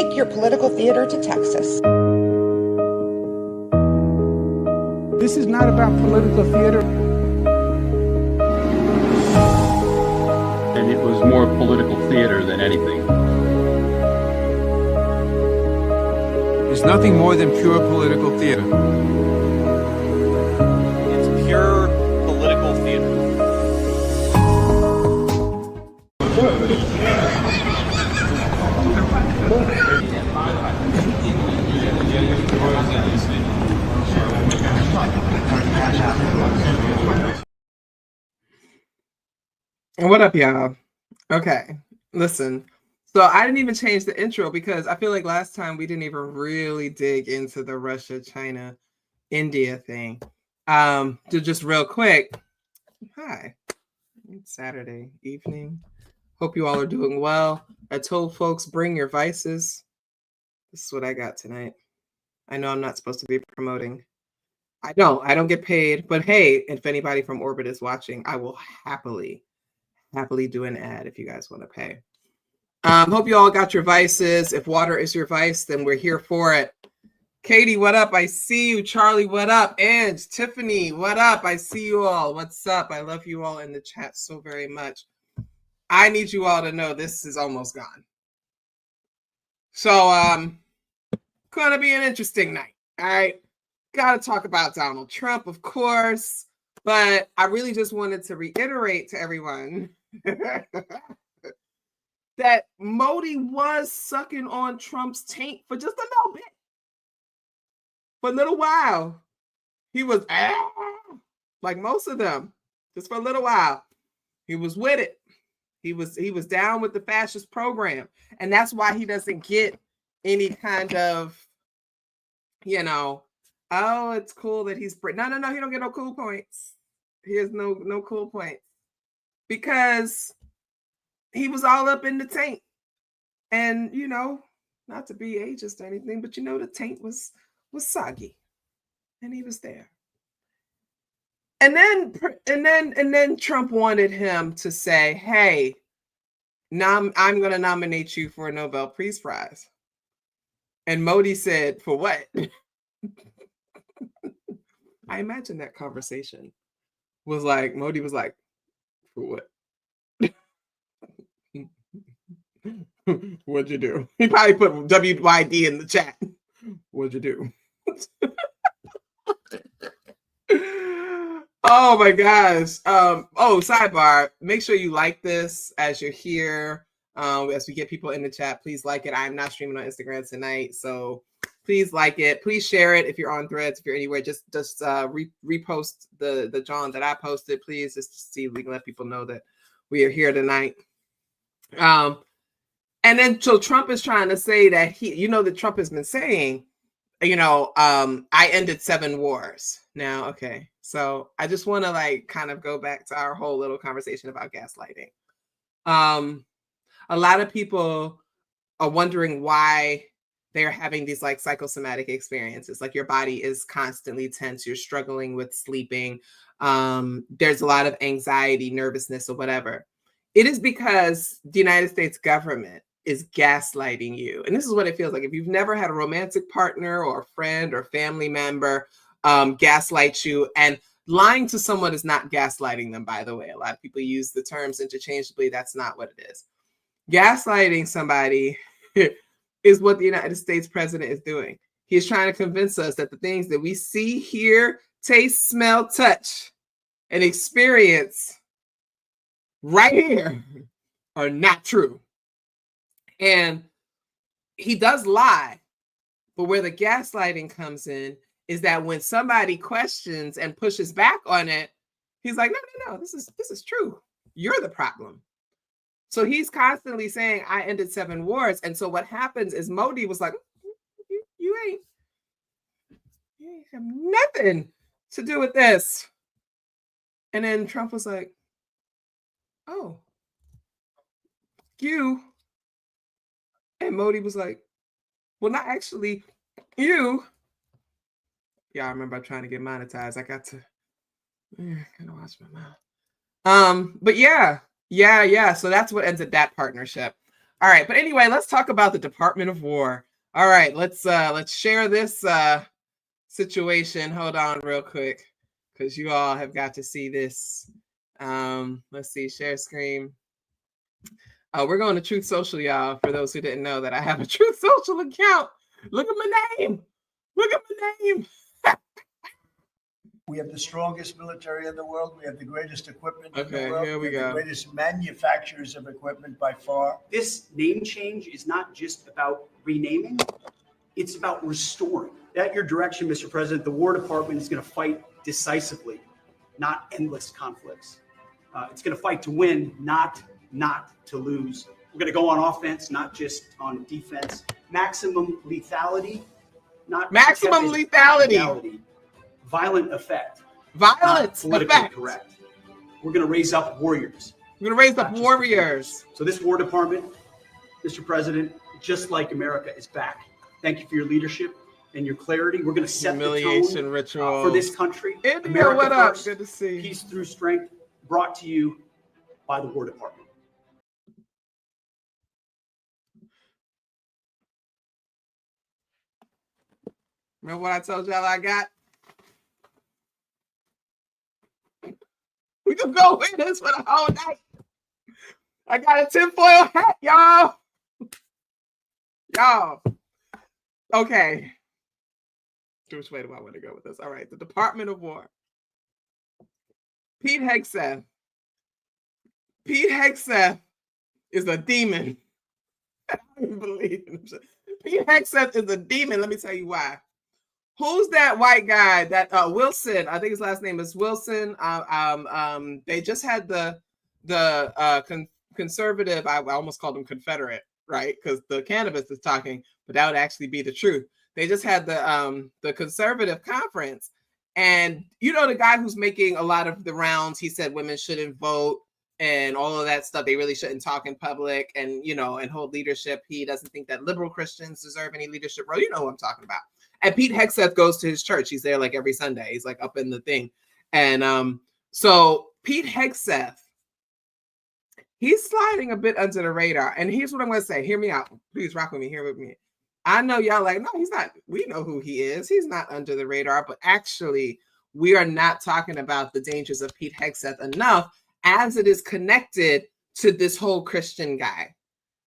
take your political theater to Texas. This is not about political theater. And it was more political theater than anything. It's nothing more than pure political theater. It's pure political theater. What up, y'all? Okay, listen. So I didn't even change the intro because I feel like last time we didn't even really dig into the Russia, China, India thing. To just real quick, hi. It's Saturday evening. Hope you all are doing well. I told folks, bring your vices. This is what I got tonight. I know I'm not supposed to be promoting. I don't get paid, but hey, if anybody from Orbit is watching, I will happily do an ad if you guys want to pay. Hope you all got your vices. If water is your vice, then we're here for it. Katie, what up? I see you. Charlie, what up? Ange, Tiffany, what up? I see you all. What's up? I love you all in the chat so very much. I need you all to know this is almost gone. So, gonna be an interesting night. All right. Gotta talk about Donald Trump, of course, but I really just wanted to reiterate to everyone that Modi was sucking on Trump's taint for just a little bit. For a little while. He was like most of them, just for a little while. He was with it. He was down with the fascist program. And that's why he doesn't get any kind of, oh, it's cool that he's no, he don't get no cool points. He has no cool points. Because he was all up in the taint. And, not to be ageist or anything, but the taint was soggy. And he was there. And then Trump wanted him to say, hey, I'm going to nominate you for a Nobel Peace Prize. And Modi said, for what? I imagine that conversation was like, Modi was like, for what? What'd you do? He probably put WYD in the chat. What'd you do? Oh my gosh. Sidebar. Make sure you like this as you're here. As we get people in the chat, please like it. I'm not streaming on Instagram tonight, so please like it. Please share it if you're on Threads, if you're anywhere. Just repost the John that I posted, please, just to see if we can let people know that we are here tonight. And then so Trump is trying to say that that Trump has been saying, I ended 7 wars. Now, okay. So I just want to kind of go back to our whole little conversation about gaslighting. A lot of people are wondering why they're having these psychosomatic experiences. Like your body is constantly tense. You're struggling with sleeping. There's a lot of anxiety, nervousness, or whatever. It is because the United States government is gaslighting you. And this is what it feels like. If you've never had a romantic partner or a friend or family member gaslight you, and lying to someone is not gaslighting them, by the way. A lot of people use the terms interchangeably. That's not what it is. Gaslighting somebody is what the United States president is doing. He's trying to convince us that the things that we see, hear, taste, smell, touch, and experience right here are not true. And he does lie, but where the gaslighting comes in is that when somebody questions and pushes back on it, he's like, no, this is true. You're the problem. So he's constantly saying, I ended 7 wars. And so what happens is Modi was like, you ain't have nothing to do with this. And then Trump was like, oh, you. And Modi was like, well, not actually you. Yeah, I remember trying to get monetized. I got to kind of watch my mouth. But yeah. So that's what ended that partnership. All right, but anyway, let's talk about the Department of War. All right, let's share this situation. Hold on real quick, because you all have got to see this. Let's see, share screen. We're going to Truth Social, y'all. For those who didn't know that I have a Truth Social account. Look at my name. Look at my name. We have the strongest military in the world. We have the greatest equipment in the Okay, world. here we have go. The greatest manufacturers of equipment by far. This name change is not just about renaming, it's about restoring. At your direction, Mr. President, the War Department is going to fight decisively, not endless conflicts. It's going to fight to win, not to lose. We're going to go on offense, not just on defense. Maximum lethality, not maximum lethality. Violent effect. Violence politically effect. Correct. We're going to raise up warriors. We're going to raise up warriors. So this War Department, Mr. President, just like America, is back. Thank you for your leadership and your clarity. We're going to set the tone ritual for this country. India, America what up? first, Good to see. Peace through strength, brought to you by the War Department. Remember what I told y'all I got? We can go with this for the whole night. I got a tinfoil hat, y'all. Y'all. Okay. Which way do I want to go with this? All right. The Department of War. Pete Hegseth. Pete Hegseth is a demon. I don't even believe him. Pete Hegseth is a demon. Let me tell you why. Who's that white guy? That Wilson. I think his last name is Wilson. They just had the conservative. I almost called him Confederate, right? Because the cannabis is talking, but that would actually be the truth. They just had the conservative conference, and you know the guy who's making a lot of the rounds. He said women shouldn't vote and all of that stuff. They really shouldn't talk in public, and and hold leadership. He doesn't think that liberal Christians deserve any leadership role. You know who I'm talking about. And Pete Hegseth goes to his church. He's there like every Sunday. He's like up in the thing. And so Pete Hegseth, he's sliding a bit under the radar. And here's what I'm going to say. Hear me out. Please rock with me. Hear with me. I know y'all like, no, he's not. We know who he is. He's not under the radar. But actually, we are not talking about the dangers of Pete Hegseth enough as it is connected to this whole Christian guy.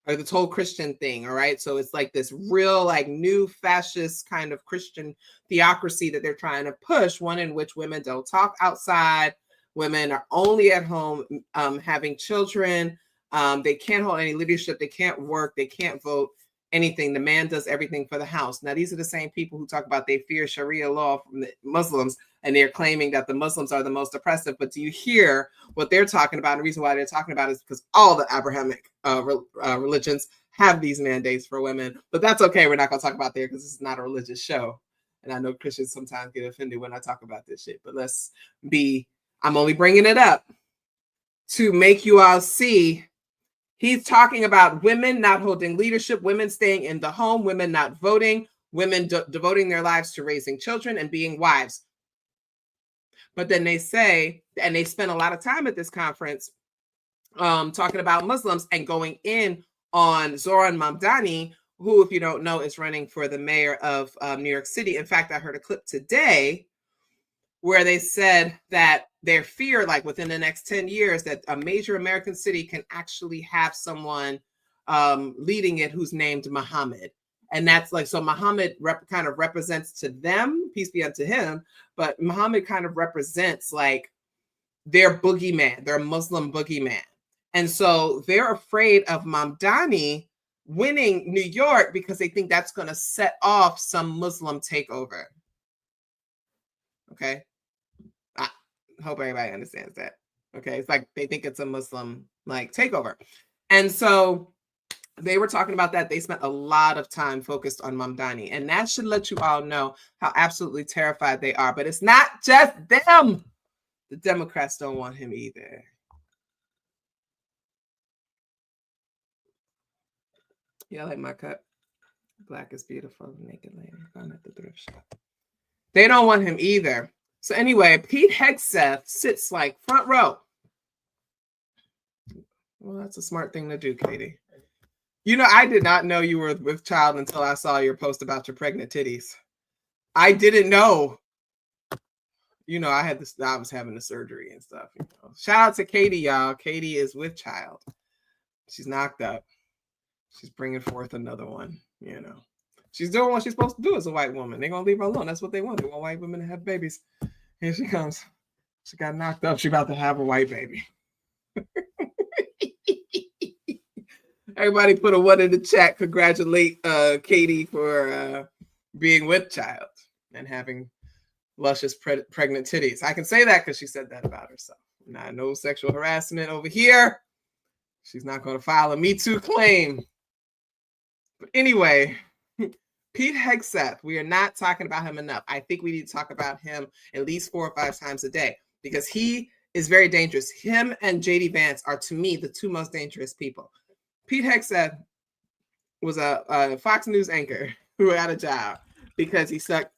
Or this whole Christian thing, all right? So it's like this real, like, new fascist kind of Christian theocracy that they're trying to push, one in which women don't talk outside, women are only at home having children, they can't hold any leadership, they can't work, they can't vote, anything. The man does everything for the house. Now, these are the same people who talk about they fear Sharia law from the Muslims, and they're claiming that the Muslims are the most oppressive. But do you hear what they're talking about? And the reason why they're talking about it is because all the Abrahamic religions have these mandates for women. But that's okay. We're not going to talk about there because this is not a religious show. And I know Christians sometimes get offended when I talk about this shit. But I'm only bringing it up to make you all see. He's talking about women not holding leadership, women staying in the home, women not voting, women devoting their lives to raising children and being wives. But then they say, and they spent a lot of time at this conference talking about Muslims and going in on Zohran Mamdani, who, if you don't know, is running for the mayor of New York City. In fact, I heard a clip today where they said that their fear, like within the next 10 years, that a major American city can actually have someone leading it who's named Muhammad. And that's like, so Muhammad kind of represents to them, peace be unto him, but Muhammad kind of represents like their boogeyman, their Muslim boogeyman. And so they're afraid of Mamdani winning New York because they think that's going to set off some Muslim takeover. Okay. I hope everybody understands that. Okay. It's like they think it's a Muslim like takeover. And so they were talking about that. They spent a lot of time focused on Mamdani. And that should let you all know how absolutely terrified they are. But it's not just them. The Democrats don't want him either. Yeah, I like my cut. Black is beautiful. Naked lady. Found at the thrift shop. They don't want him either. So anyway, Pete Hegseth sits like front row. Well, that's a smart thing to do, Katie. You know, I did not know you were with child until I saw your post about your pregnant titties. I didn't know. You know, I was having the surgery and stuff. You know. Shout out to Katie, y'all. Katie is with child. She's knocked up. She's bringing forth another one, you know. She's doing what she's supposed to do as a white woman. They're going to leave her alone. That's what they want. They want white women to have babies. Here she comes. She got knocked up. She's about to have a white baby. Everybody put a 1 in the chat. Congratulate Katie for being with child and having luscious pregnant titties. I can say that because she said that about herself. Nah, no sexual harassment over here. She's not going to file a Me Too claim. But anyway, Pete Hegseth, we are not talking about him enough. I think we need to talk about him at least 4 or 5 times a day because he is very dangerous. Him and JD Vance are, to me, the 2 most dangerous people. Pete Hegseth was a Fox News anchor who had a job because he sucked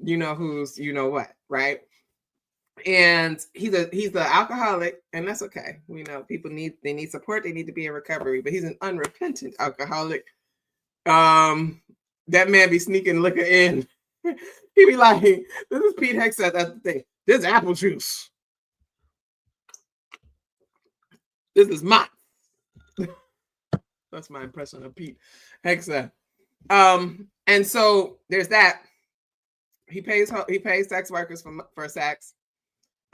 you know who's you know what, right? And he's the alcoholic, and that's okay. We know people need support, they need to be in recovery, but he's an unrepentant alcoholic. That man be sneaking liquor in. He be like, this is Pete Hegseth, that's the thing. This is apple juice. This is mine. That's my impression of Pete Hegseth. And so there's that. He pays sex workers for sex.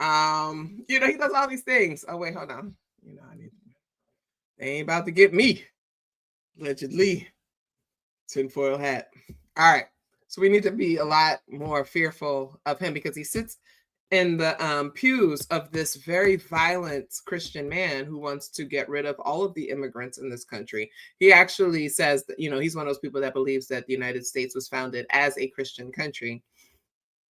You know, he does all these things. Oh, wait, hold on. You know, they ain't about to get me. Allegedly. Tinfoil hat. All right. So we need to be a lot more fearful of him because he sits in the pews of this very violent Christian man who wants to get rid of all of the immigrants in this country. He actually says that, you know, he's one of those people that believes that the United States was founded as a Christian country,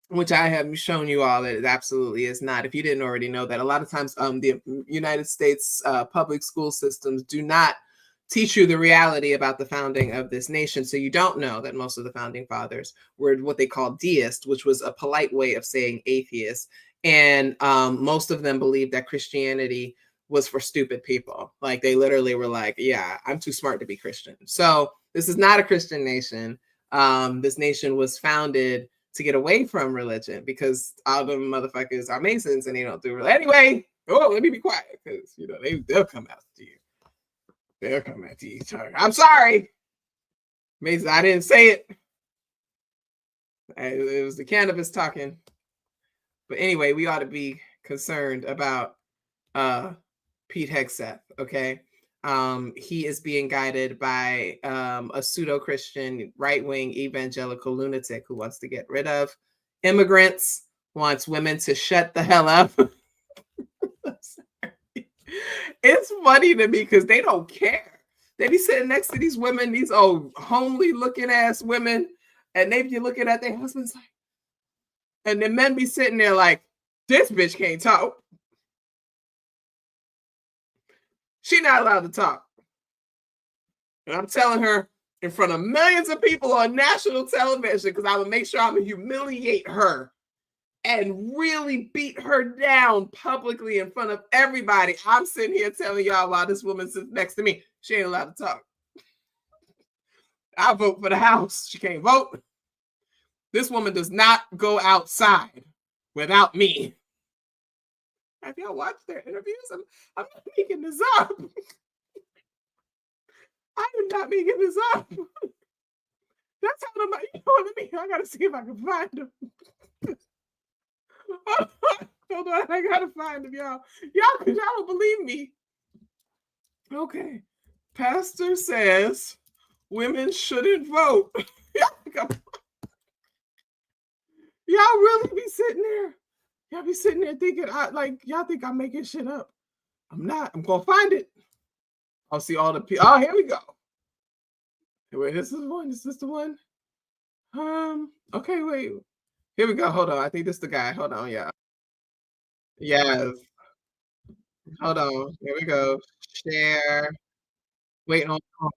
which I have shown you all that it absolutely is not. If you didn't already know that, a lot of times the United States public school systems do not teach you the reality about the founding of this nation. So you don't know that most of the founding fathers were what they call deists, which was a polite way of saying atheists. And most of them believed that Christianity was for stupid people. Like they literally were like, yeah, I'm too smart to be Christian. So this is not a Christian nation. This nation was founded to get away from religion because all the motherfuckers are Masons and they don't do religion. Anyway, let me be quiet because, you know, they'll come after you. They'll come at you. I'm sorry. Mason, I didn't say it. It was the cannabis talking. But anyway, we ought to be concerned about Pete Hegseth, okay? He is being guided by a pseudo-Christian right-wing evangelical lunatic who wants to get rid of immigrants, wants women to shut the hell up. It's funny to me because they don't care. They be sitting next to these women, these old homely looking ass women, and they be looking at their husbands like, and the men be sitting there like, this bitch can't talk. She not allowed to talk. And I'm telling her in front of millions of people on national television because I would make sure I'm going to humiliate her and really beat her down publicly in front of everybody. I'm sitting here telling y'all while this woman sits next to me, she ain't allowed to talk. I vote for the House. She can't vote. This woman does not go outside without me. Have y'all watched their interviews? I'm not making this up. I am not making this up. That's how I'm, you know what I mean? I gotta see if I can find them. Hold on, I gotta find them, y'all. Y'all don't believe me. Okay. Pastor says women shouldn't vote. Y'all really be sitting there. Y'all be sitting there thinking, y'all think I'm making shit up. I'm not. I'm gonna find it. I'll see all the people. Oh, here we go. Wait, this is one. Is this the one? Okay, wait. Here we go. Hold on. I think this is the guy. Hold on, yeah. Yes. Hold on. Here we go. Share. Wait, hold on.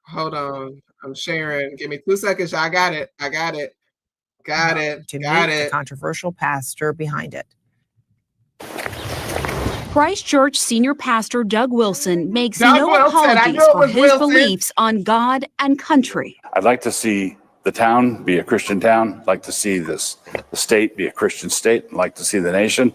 Hold on. I'm sharing. Give me 2 seconds. I got it. Got it. To meet the controversial pastor behind it. Christchurch senior pastor Doug Wilson makes Doug no Wilson, I apologies knew it for was his Wilson. beliefs on God and country. I'd like to see the town be a Christian town. I'd like to see the state be a Christian state. I'd like to see the nation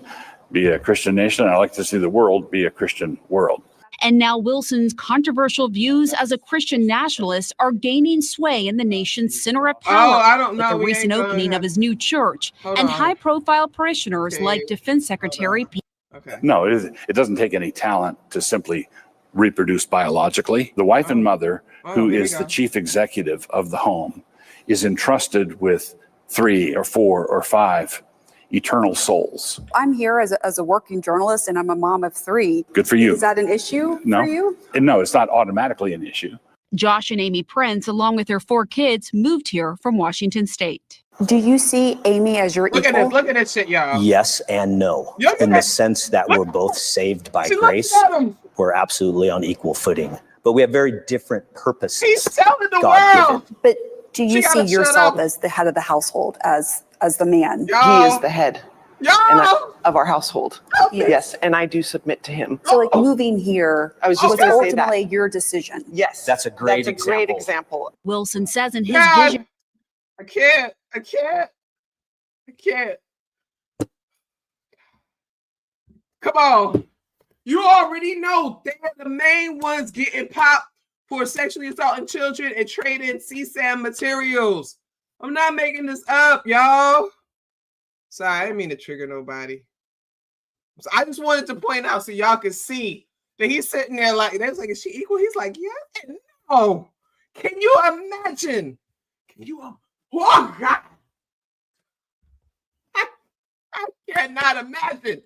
be a Christian nation. I'd like to see the world be a Christian world. And now Wilson's controversial views as a Christian nationalist are gaining sway in the nation's center of power. I don't know. With the We recent ain't gonna opening have- of his new church Hold and on. high-profile parishioners Okay. like Defense Secretary Pete. Okay. No, it doesn't take any talent to simply reproduce biologically. The wife and mother, who here we is the go. chief executive of the home, is entrusted with 3 or 4 or 5 eternal souls. I'm here as a working journalist, and I'm a mom of 3. Good for you. Is that an issue for you? No, it's not automatically an issue. Josh and Amy Prince, along with their 4 kids, moved here from Washington State. Do you see Amy as your Look at equal? this. Look at this shit, y'all. Yes and no, Look at in the that. sense that Look we're at both that. saved by See, look grace. at him. We're absolutely on equal footing, but we have very different purposes. He's telling the God-given. world. But do She you gotta see shut yourself up. as the head of the household, as the man? Y'all. He is the head Y'all. of our household. Yes. Yes, and I do submit to him. So like moving here I was just was gonna say that. ultimately your decision. Yes. That's a great That's a great example. Wilson says in his God. vision. I can't. Come on. You already know they're the main ones getting popped for sexually assaulting children and trading CSAM materials. I'm not making this up, y'all. Sorry, I didn't mean to trigger nobody. So I just wanted to point out so y'all could see that he's sitting there like, they was like, is she equal? He's like, yeah, no. Can you imagine? Oh, God. I cannot imagine.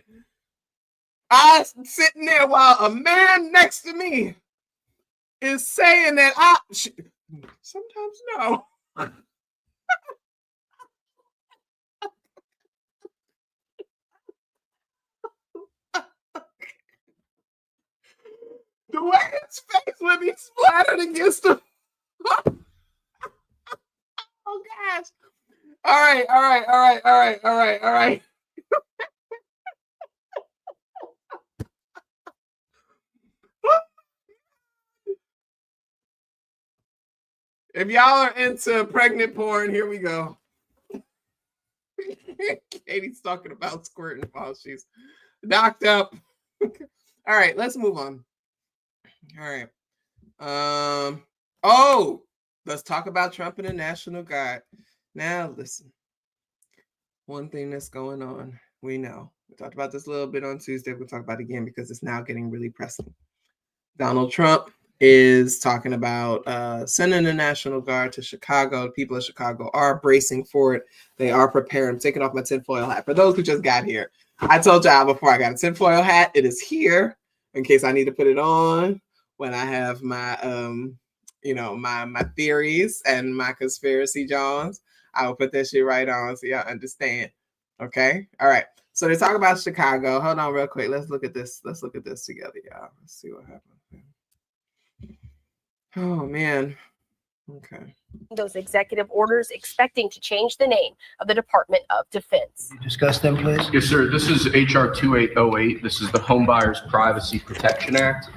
I sitting there while a man next to me is saying that sometimes no. The way his face would be splattered against him. Oh gosh. All right. If y'all are into pregnant porn, here we go. Katie's talking about squirting while she's knocked up. All right, let's move on. All right. Let's talk about Trump and the National Guard. Now, listen. One thing that's going on, we know. We talked about this a little bit on Tuesday. We'll talk about it again because it's now getting really pressing. Donald Trump is talking about sending the National Guard to Chicago. The people of Chicago are bracing for it. They are prepared. I'm taking off my tinfoil hat. For those who just got here, I told y'all before I got a tinfoil hat, it is here in case I need to put it on when I have my, my theories and my conspiracy Johns. I will put that shit right on so y'all understand. Okay. All right. So they talk about Chicago. Hold on real quick. Let's look at this. Let's look at this together, y'all. Let's see what happens. Oh, man. Okay. Those executive orders expecting to change the name of the Department of Defense. Discuss them, please. Yes, sir. This is HR 2808. This is the Home Buyers Privacy Protection Act.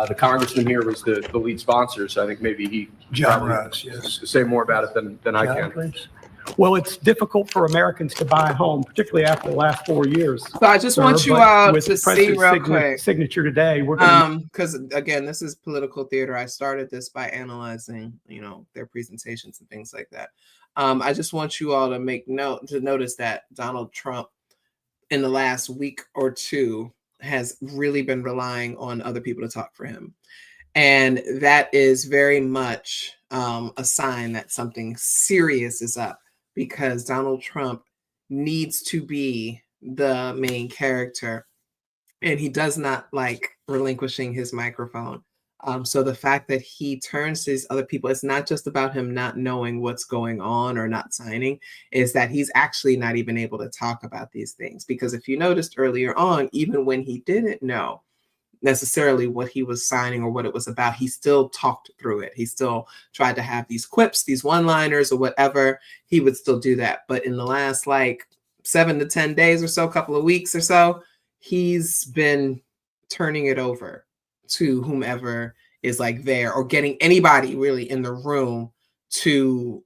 The congressman here was the lead sponsor, so I think maybe he John Ross, yes. say more about it than I John, can. please. Well, it's difficult for Americans to buy a home, particularly after the last 4 years. So I just want you But all with to the see president's real quick. signature today, we're going to Because again, this is political theater. I started this by analyzing, their presentations and things like that. I just want you all to notice that Donald Trump in the last week or two has really been relying on other people to talk for him. And that is very much a sign that something serious is up, because Donald Trump needs to be the main character, and he does not like relinquishing his microphone. So the fact that he turns to these other people, it's not just about him not knowing what's going on or not signing, is that he's actually not even able to talk about these things. Because if you noticed earlier on, even when he didn't know necessarily what he was signing or what it was about, he still talked through it. He still tried to have these quips, these one-liners or whatever. He would still do that. But in the last 7 to 10 days or so, couple of weeks or so, he's been turning it over to whomever is like there, or getting anybody really in the room to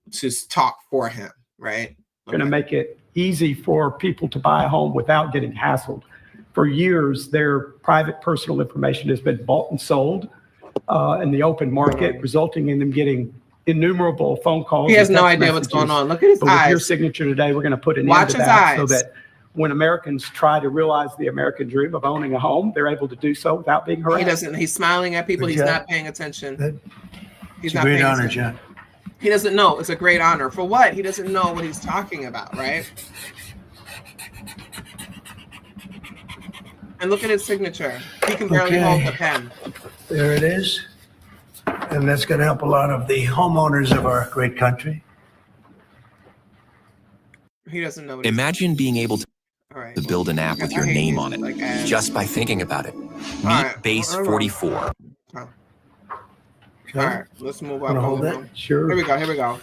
talk for him, right? Going to make it easy for people to buy a home without getting hassled. For years, their private personal information has been bought and sold in the open market, resulting in them getting innumerable phone calls. He has and no text idea what's messages. going on. Look at his But with your eyes. signature today, we're going to put an Watch end to his that so eyes. that when Americans try to realize the American dream of owning a home, they're able to do so without being harassed. He doesn't. He's smiling at people. Good He's job. not paying attention. He's It's a not great paying honor, attention. John. He doesn't know. It's a great honor. For what? He doesn't know what he's talking about, right? And look at his signature. He can barely hold the pen. There it is. And that's going to help a lot of the homeowners of our great country. He doesn't know. Imagine being able to right. build an app with your name on it just by thinking about it. Meet Base 44. All right, let's move up. Wanna hold it? Sure. Here we go. Here we go.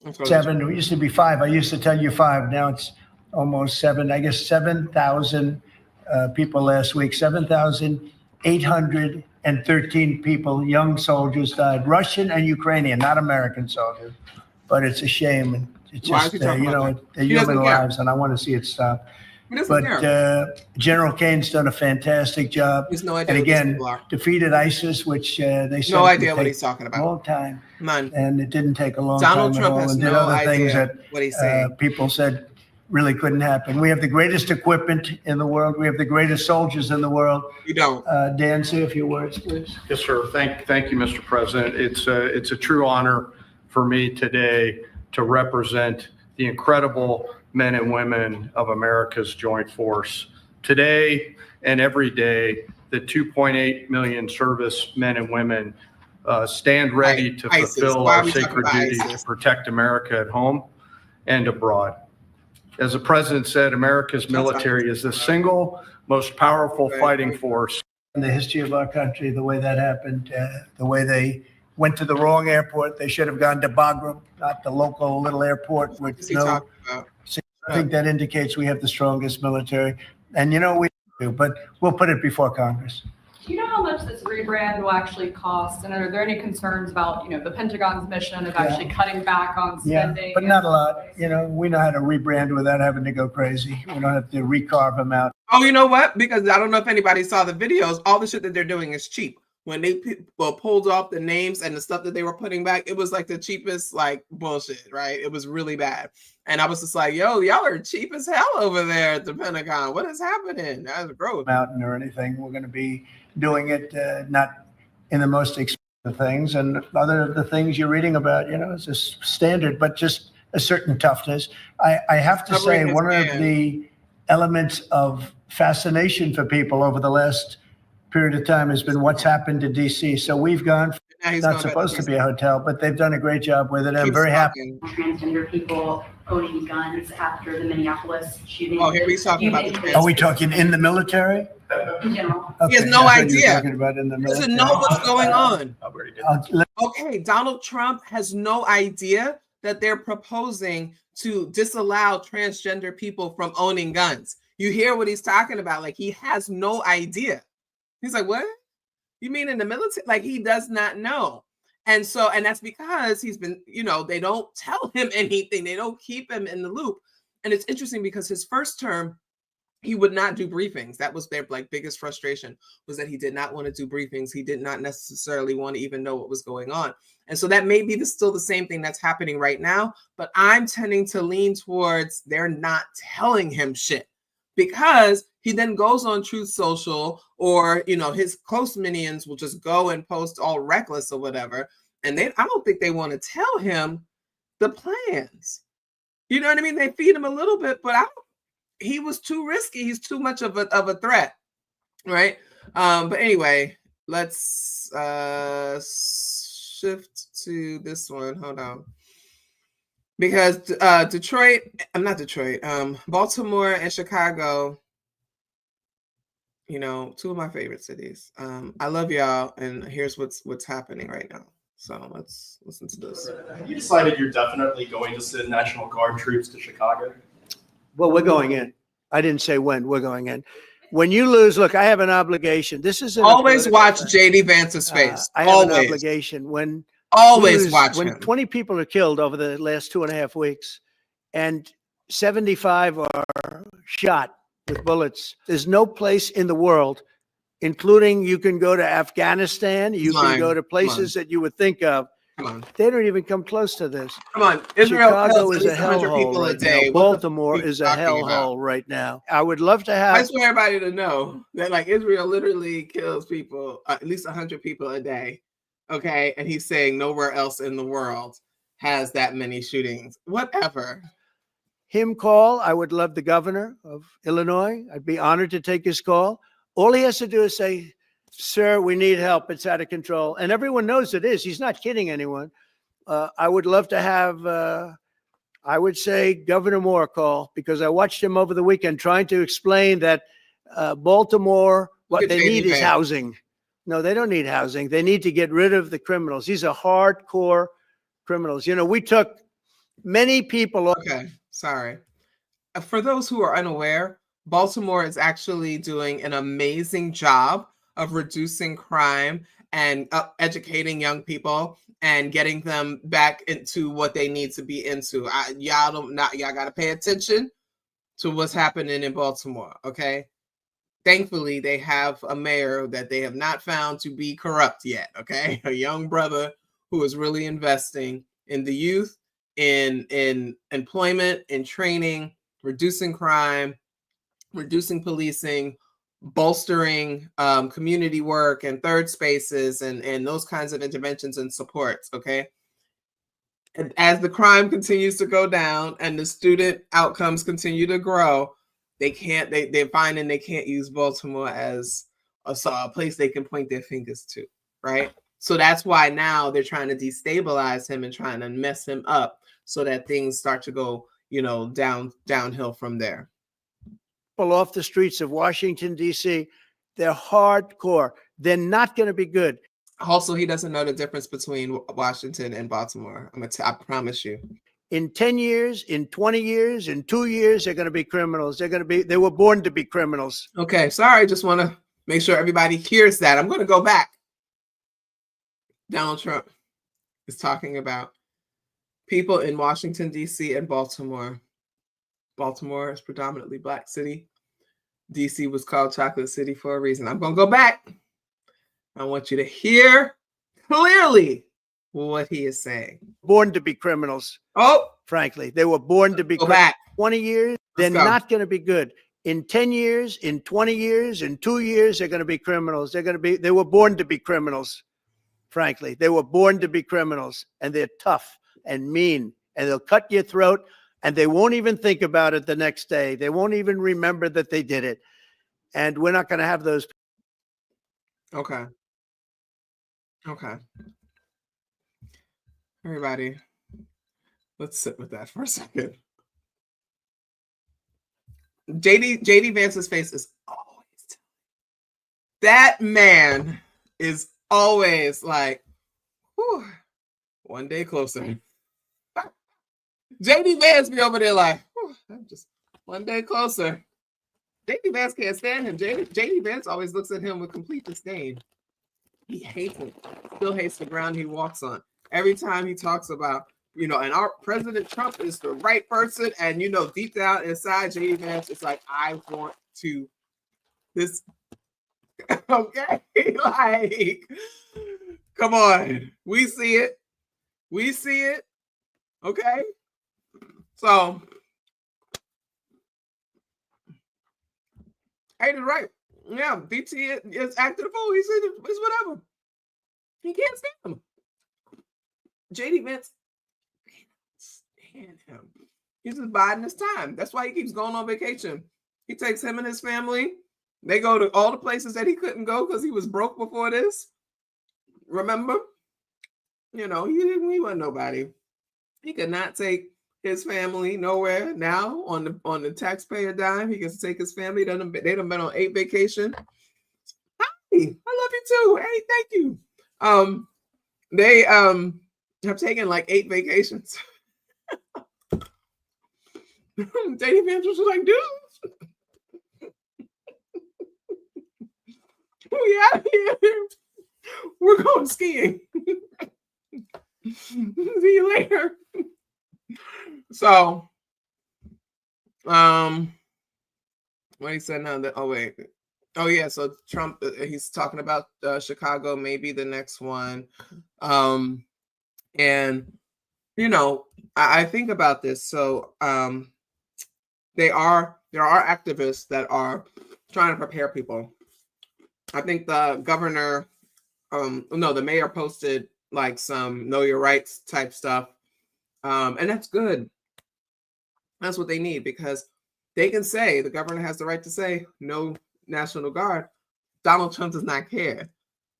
Let's go. 7. It used to be 5. I used to tell you 5. Now it's almost 7. I guess 7,000 people last week. 7,813 people, young soldiers died. Russian and Ukrainian, not American soldiers. But it's a shame. And it's Why just, is he talking about that? they're He doesn't human care. lives, and I want to see it stop. He doesn't But care. General Kane's done a fantastic job. He has no idea And what these again, people are. defeated ISIS, which they said No it idea would what take he's talking a about. long time. None. And it didn't take a long Donald time Trump at all. has And did no other things idea that what he's saying. people said really couldn't happen. We have the greatest equipment in the world. We have the greatest soldiers in the world. You don't. Dan, say a few words, please. Yes, sir. Thank you, Mr. President. It's a true honor for me today to represent the incredible men and women of America's joint force. Today and every day, the 2.8 million service men and women stand ready to ISIS. fulfill Why are our we talking sacred about duty ISIS? to protect America at home and abroad. As the president said, America's military is the single most powerful fighting force In the history of our country, the way that happened, the way they went to the wrong airport. They should have gone to Bagram, not the local little airport with What's he no. talking about? I think that indicates we have the strongest military. And we do, but we'll put it before Congress. Do you know how much this rebrand will actually cost? And are there any concerns about, the Pentagon's mission of actually cutting back on spending? Yeah, but not a lot. We know how to rebrand without having to go crazy. We don't have to recarve them out. Oh, you know what? Because I don't know if anybody saw the videos. All the shit that they're doing is cheap. When they pulled off the names and the stuff that they were putting back, it was like the cheapest bullshit, right? It was really bad. And I was just like, yo, y'all are cheap as hell over there at the Pentagon. What is happening? That's gross. Mountain or anything. We're going to be doing it not in the most expensive things, and other of the things you're reading about, it's just standard, but just a certain toughness. I have to say, one of the elements of fascination for people over the last period of time has been what's happened to DC. So we've gone, not supposed to be a hotel, but they've done a great job with it. I'm very happy. Transgender people owning guns after the Minneapolis shooting. Oh, here he's talking about the Are we talking in the military? In general. He has no I thought you were idea. talking about in the He doesn't military. know what's going on. Let- Okay, Donald Trump has no idea that they're proposing to disallow transgender people from owning guns. You hear what he's talking about? He has no idea. He's like, what? You mean in the military? He does not know. And that's because he's been, they don't tell him anything. They don't keep him in the loop. And it's interesting because his first term, he would not do briefings. That was their biggest frustration, was that he did not want to do briefings. He did not necessarily want to even know what was going on. And so that may be still the same thing that's happening right now, but I'm tending to lean towards they're not telling him shit, because he then goes on Truth Social, or, his close minions will just go and post all reckless or whatever. And I don't think they want to tell him the plans. You know what I mean? They feed him a little bit, but he was too risky. He's too much of a threat, right? But anyway, let's shift to this one. Hold on. Because Baltimore and Chicago, two of my favorite cities. I love y'all, and here's what's happening right now. So let's listen to this. Have you decided you're definitely going to send National Guard troops to Chicago? Well, we're going in. I didn't say when. We're going in. When you lose, look, I have an obligation. This is always watch JD Vance's face. I have always. an obligation. When always watch when him. 20 people are killed over the last 2.5 weeks, and 75 are shot with bullets, there's no place in the world, including you can go to Afghanistan, you can go to places that you would think of. They don't even come close to this. Come on, Israel Chicago kills is at a least 100 hellhole people a right day. now. What the Baltimore f- are you is a talking hellhole about? right now. I would love to have. I just want everybody to know that like Israel literally kills people, at least 100 people a day. Okay, and he's saying nowhere else in the world has that many shootings. Whatever. Him call. I would love the governor of Illinois. I'd be honored to take his call. All he has to do is say, "Sir, we need help. It's out of control." And everyone knows it is. He's not kidding anyone. I would love to have, I would say, Governor Moore call, because I watched him over the weekend trying to explain that Baltimore, what they need is housing. No, they don't need housing. They need to get rid of the criminals. These are hardcore criminals. You know, we took many people. Okay, sorry. For those who are unaware, Baltimore is actually doing an amazing job of reducing crime and educating young people and getting them back into what they need to be into. Y'all got to pay attention to what's happening in Baltimore, okay? Thankfully, they have a mayor that they have not found to be corrupt yet, okay? A young brother who is really investing in the youth, in employment, in training, reducing crime, reducing policing, bolstering community work and third spaces and those kinds of interventions and supports, okay? And as the crime continues to go down and the student outcomes continue to grow, they're finding they can't use Baltimore as a place they can point their fingers to, right? So that's why now they're trying to destabilize him and trying to mess him up so that things start to go, downhill from there. Off the streets of Washington, D.C. They're hardcore. They're not going to be good. Also, he doesn't know the difference between Washington and Baltimore. I promise you. In 10 years, in 20 years, in 2 years, they're going to be criminals. They were born to be criminals. Okay, sorry. Just want to make sure everybody hears that. I'm going to go back. Donald Trump is talking about people in Washington, D.C. and Baltimore. Baltimore is predominantly Black city. DC was called Chocolate City for a reason. I'm going to go back. I want you to hear clearly what he is saying. Born to be criminals. Oh, frankly, they were born to be back. 20 years, they're not going to be good. In 10 years, in 20 years, in 2 years, they're going to be criminals. They were born to be criminals. Frankly, they were born to be criminals, and they're tough and mean, and they'll cut your throat. And they won't even think about it the next day. They won't even remember that they did it. And we're not going to have those. Okay. Everybody, let's sit with that for a second. JD Vance's face is always. That man is always like, whew, one day closer. JD Vance be over there like, I'm just one day closer. JD Vance can't stand him. JD Vance always looks at him with complete disdain. He hates him. Still hates the ground he walks on. Every time he talks about, and our President Trump is the right person, and deep down inside JD Vance, it's like, I want to this. Okay, like, come on. We see it. Okay. So, hate is right. Yeah, DT is acting a fool. He said it's whatever. He can't stand him. JD Vance can't stand him. He's just biding his time. That's why he keeps going on vacation. He takes him and his family. They go to all the places that he couldn't go because he was broke before this. Remember? He wasn't nobody. He could not take his family nowhere. Now on the taxpayer dime, he gets to take his family. They done been on 8 vacations. Hi, I love you too. Hey, thank you. They have taken like 8 vacations. JD Vance was like, dude. We out of here. We're going skiing. See you later. So, what he said now that, oh wait. Oh yeah, so Trump, he's talking about Chicago, maybe the next one. And you know, I think about this. So there are activists that are trying to prepare people. I think the governor, the mayor posted like some know your rights type stuff. And that's good. That's what they need, because they can say, the governor has the right to say no National Guard. Donald Trump does not care.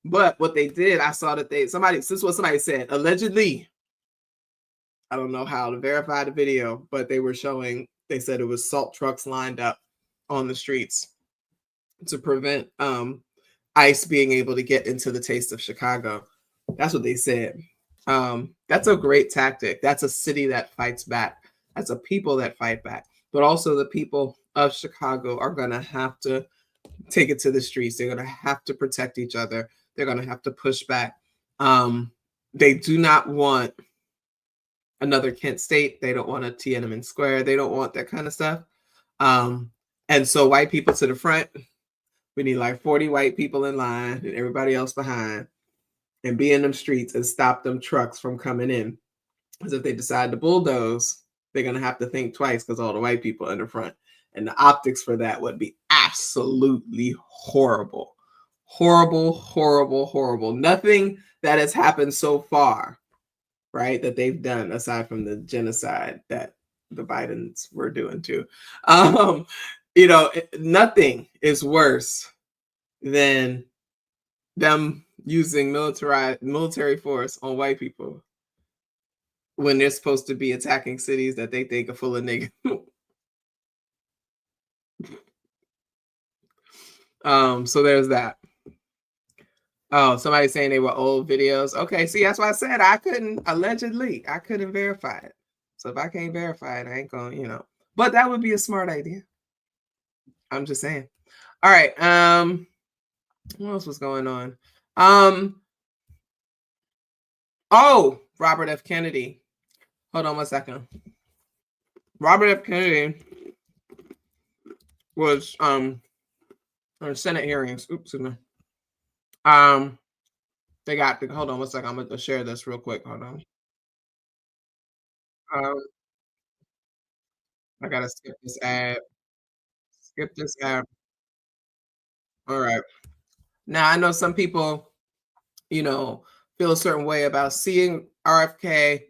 But what they did, I saw that this is what somebody said, allegedly. I don't know how to verify the video, but they were showing, they said it was salt trucks lined up on the streets to prevent ICE being able to get into the Taste of Chicago. That's what they said. That's a great tactic. That's a city that fights back. That's a people that fight back. But also the people of Chicago are going to have to take it to the streets. They're going to have to protect each other. They're going to have to push back. They do not want another Kent State. They don't want a Tiananmen Square. They don't want that kind of stuff. And so white people to the front. We need like 40 white people in line and everybody else behind, and be in them streets and stop them trucks from coming in. Because if they decide to bulldoze, they're going to have to think twice because all the white people in the front. And the optics for that would be absolutely horrible. Horrible, horrible, horrible. Nothing that has happened so far, right, that they've done, aside from the genocide that the Bidens were doing too. Nothing is worse than them using military force on white people when they're supposed to be attacking cities that they think are full of niggas. So there's that. Oh, somebody's saying they were old videos. Okay, see, that's why I said I couldn't verify it. So if I can't verify it, I ain't going, But that would be a smart idea. I'm just saying. All right. What else was going on? Robert F. Kennedy. Hold on one second. Robert F. Kennedy was on Senate hearings. Oops, no. They got hold on one second. I'm gonna share this real quick. Hold on. I gotta skip this ad. Skip this ad. All right. Now I know some people, feel a certain way about seeing RFK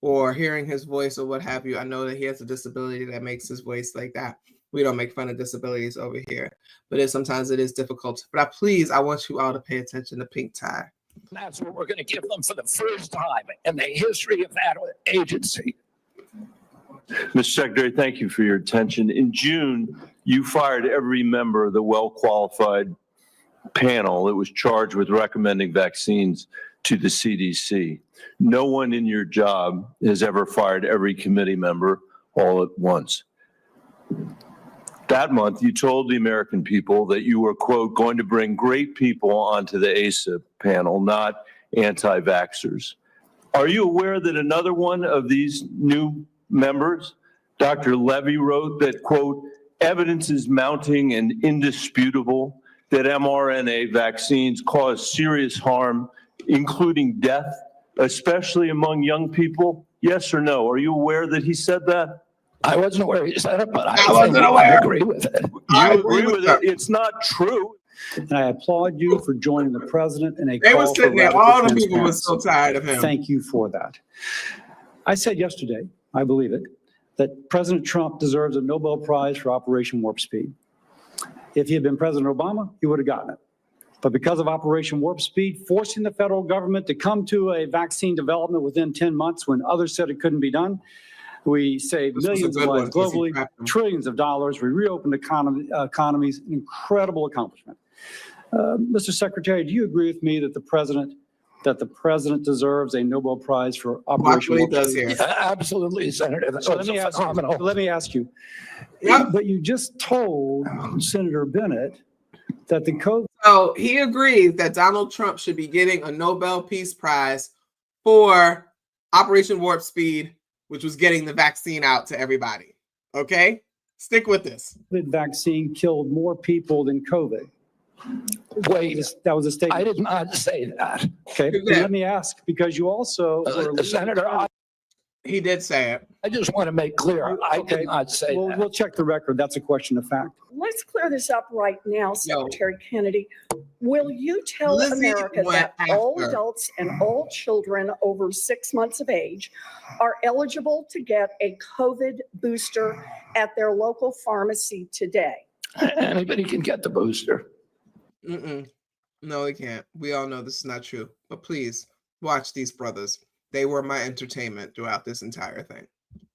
or hearing his voice or what have you. I know that he has a disability that makes his voice like that. We don't make fun of disabilities over here, but sometimes it is difficult. But I want you all to pay attention to Pink Tie. That's what we're going to give them for the first time in the history of that agency. Mr. Secretary, thank you for your attention. In June, you fired every member of the well-qualified panel that was charged with recommending vaccines to the CDC. No one in your job has ever fired every committee member all at once. That month, you told the American people that you were, quote, going to bring great people onto the ACIP panel, not anti-vaxxers. Are you aware that another one of these new members, Dr. Levy, wrote that, quote, evidence is mounting and indisputable that mRNA vaccines cause serious harm, including death, especially among young people? Yes or no? Are you aware that he said that? I wasn't aware he said it, but I agree with it. You agree with it? It's not true. And I applaud you for joining the president in a They call were for sitting there. radical All the people were transparency. so tired of him. Thank you for that. I said yesterday, I believe it, that President Trump deserves a Nobel Prize for Operation Warp Speed. If he had been President Obama, he would have gotten it. But because of Operation Warp Speed, forcing the federal government to come to a vaccine development within 10 months when others said it couldn't be done, we saved millions of lives globally, trillions of dollars. We reopened economies, an incredible accomplishment. Mr. Secretary, do you agree with me that the president deserves a Nobel Prize for Operation Warp Speed? Yeah, absolutely, Senator. That's So let me ask you. But you just told Senator Bennett that the COVID. So he agrees that Donald Trump should be getting a Nobel Peace Prize for Operation Warp Speed, which was getting the vaccine out to everybody. Okay? Stick with this. The vaccine killed more people than COVID. Wait, That was a statement. I did not say that. Okay, then let me ask, because you also were Senator, he did say it. I just want to make clear, I did not say that. We'll check the record. That's a question of fact. Let's clear this up right now, Secretary Kennedy. Will you tell America that all adults and all children over 6 months of age are eligible to get a COVID booster at their local pharmacy today? Anybody can get the booster. No, they can't. We all know this is not true. But please watch these brothers. They were my entertainment throughout this entire thing.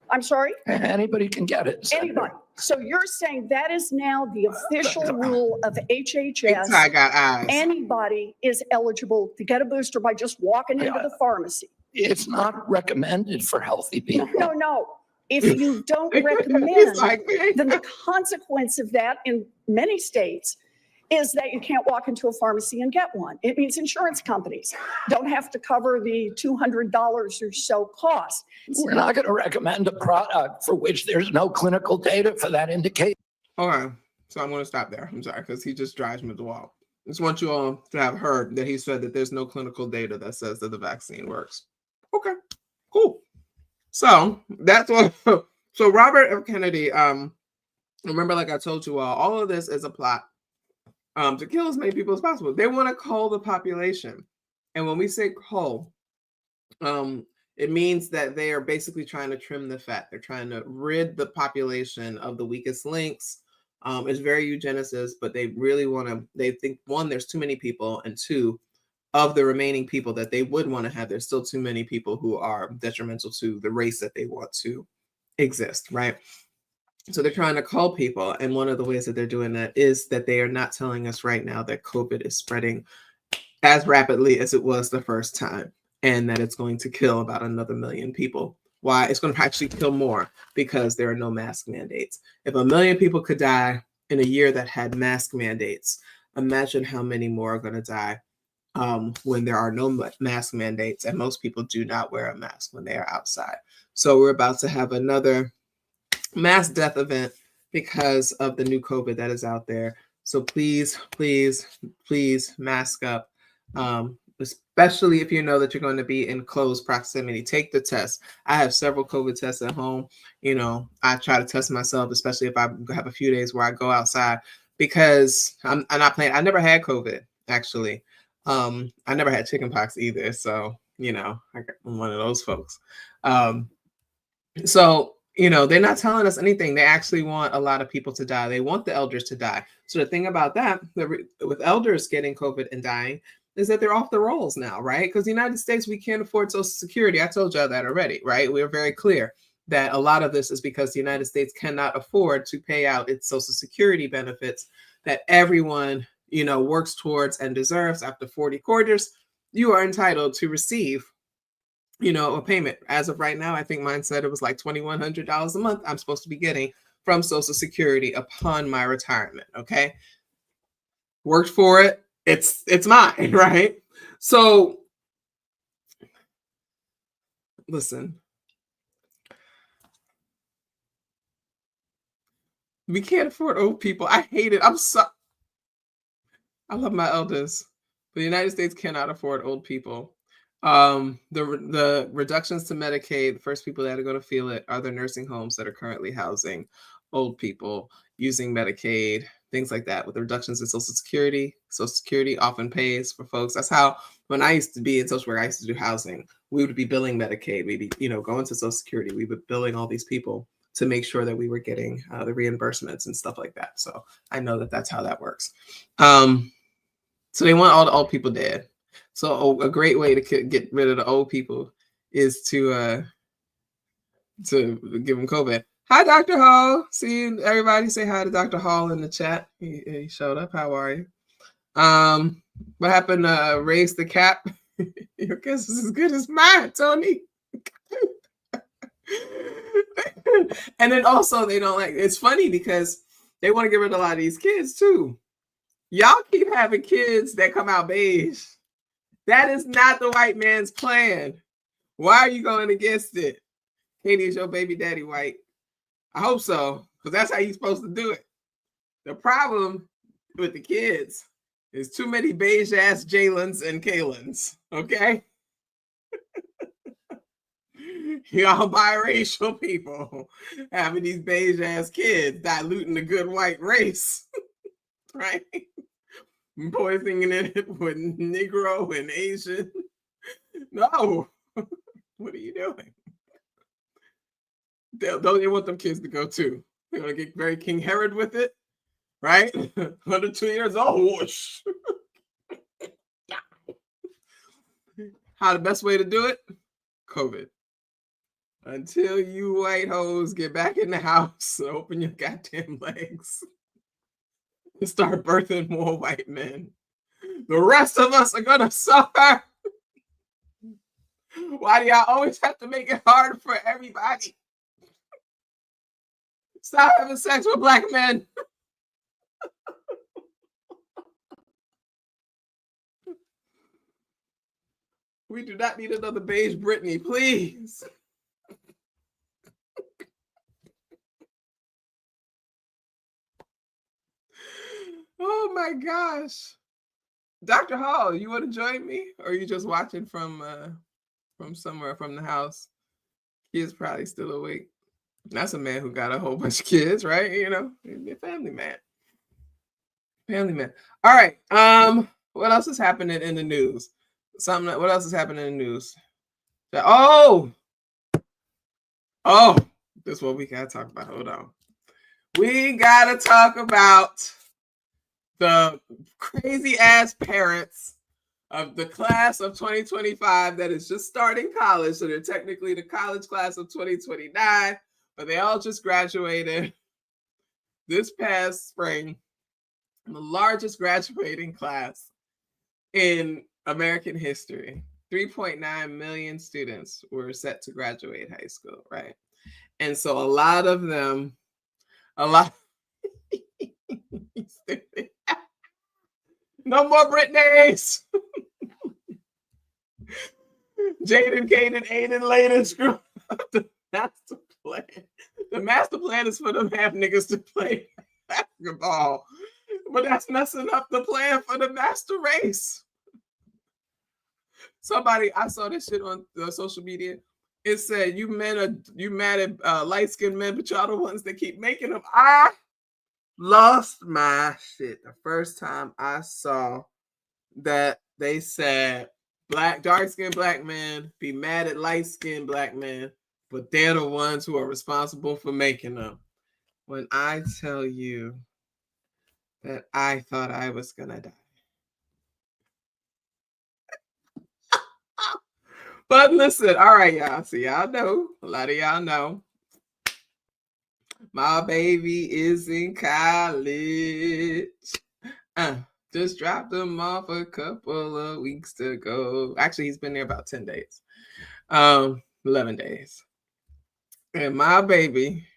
I'm sorry? Anybody can get it. Senator. Anybody. So you're saying that is now the official rule of HHS. I got eyes. Anybody is eligible to get a booster by just walking into the pharmacy. It's not recommended for healthy people. No. If you don't recommend, then the consequence of that in many states is that you can't walk into a pharmacy and get one. It means insurance companies don't have to cover the $200 or so cost. We're not going to recommend a product for which there's no clinical data for that indication. Okay, so I'm going to stop there. I'm sorry, because he just drives me to the wall. I just want you all to have heard that he said that there's no clinical data that says that the vaccine works. Okay, cool. So that's what. So Robert F. Kennedy. Remember, like I told you all of this is a plot to kill as many people as possible. They want to cull the population, and when we say cull, it means that they are basically trying to trim the fat. They're trying to rid the population of the weakest links. It's very eugenicist, but they really want to. They think, one, there's too many people, and two, of the remaining people that they would want to have, there's still too many people who are detrimental to the race that they want to exist, right? So they're trying to cull people. And one of the ways that they're doing that is that they are not telling us right now that COVID is spreading as rapidly as it was the first time, and that it's going to kill about another 1 million people. Why? It's going to actually kill more because there are no mask mandates. If 1 million people could die in a year that had mask mandates, imagine how many more are going to die when there are no mask mandates, and most people do not wear a mask when they are outside. So we're about to have another mass death event because of the new COVID that is out there. So please, please, please mask up, especially if you know that you're going to be in close proximity. Take the test. I have several COVID tests at home. You know, I try to test myself, especially if I have a few days where I go outside, because I'm not playing. I never had COVID, actually. I never had chickenpox either. So, you know, I'm one of those folks. So, you know, they're not telling us anything. They actually want a lot of people to die. They want the elders to die. So the thing about that, with elders getting COVID and dying, is that they're off the rolls now, right? Because the United States, we can't afford Social Security. I told y'all that already, right? We're very clear that a lot of this is because the United States cannot afford to pay out its Social Security benefits that everyone, you know, works towards and deserves. After 40 quarters, you are entitled to receive, you know, a payment. As of right now, I think mine said it was like $2,100 a month I'm supposed to be getting from Social Security upon my retirement. Okay. Worked for it. It's mine, right? So listen, we can't afford old people. I hate it. I love my elders, but the United States cannot afford old people. The reductions to Medicaid, the first people that are going to feel it are the nursing homes that are currently housing old people using Medicaid, things like that. With the reductions in Social Security often pays for folks. That's how, when I used to be in social work, I used to do housing. We would be billing Medicaid. We'd be, you know, going to Social Security. We would be billing all these people to make sure that we were getting the reimbursements and stuff like that. So I know that that's how that works. So they want all the old people dead. So a great way to get rid of the old people is to give them COVID. Hi, Dr. Hall. See everybody say hi to Dr. Hall in the chat. He showed up. How are you? What happened? Raise the cap. Your guess is as good as mine, Tony. And then also they don't like. It's funny because they want to get rid of a lot of these kids too. Y'all keep having kids that come out beige. That is not the white man's plan. Why are you going against it? Katie, is your baby daddy white? I hope so, because that's how you're supposed to do it. The problem with the kids is too many beige ass Jalens and Kalens, okay? Y'all biracial people having these beige ass kids diluting the good white race, right? Poisoning it with Negro and Asian. No, what are you doing? Don't they want them kids to go too? They're gonna get very King Herod with it, right? Under 2 years old. Whoosh. How the best way to do it? COVID. Until you white hoes get back in the house and open your goddamn legs and start birthing more white men. The rest of us are gonna suffer. Why do y'all always have to make it hard for everybody? Stop having sex with black men. We do not need another beige Britney, please. Oh my gosh. Dr. Hall, you want to join me? Or are you just watching from somewhere from the house? He is probably still awake. That's a man who got a whole bunch of kids, right? You know, he's a family man. Family man. All right. What else is happening in the news? What else is happening in the news? Oh, this is what we gotta talk about. Hold on. We gotta talk about the crazy ass parents of the class of 2025 that is just starting college. So they're technically the college class of 2029, but they all just graduated this past spring. The largest graduating class in American history. 3.9 million students were set to graduate high school, right? And so a lot of them, no more Britneys. Jaden, Caden, Aiden, Layden, screw up the master plan. The master plan is for them half niggas to play basketball. But that's messing up the plan for the master race. I saw this shit on social media. It said, you mad at light-skinned men, but y'all the ones that keep making them. I lost my shit the first time I saw that they said dark-skinned black men be mad at light-skinned black men, but they're the ones who are responsible for making them. When I tell you that I thought I was gonna die. But listen, all right, y'all. So y'all know, a lot of y'all know, my baby is in college. Just dropped him off a couple of weeks ago. Actually, he's been there about 10 days. 11 days. And my baby,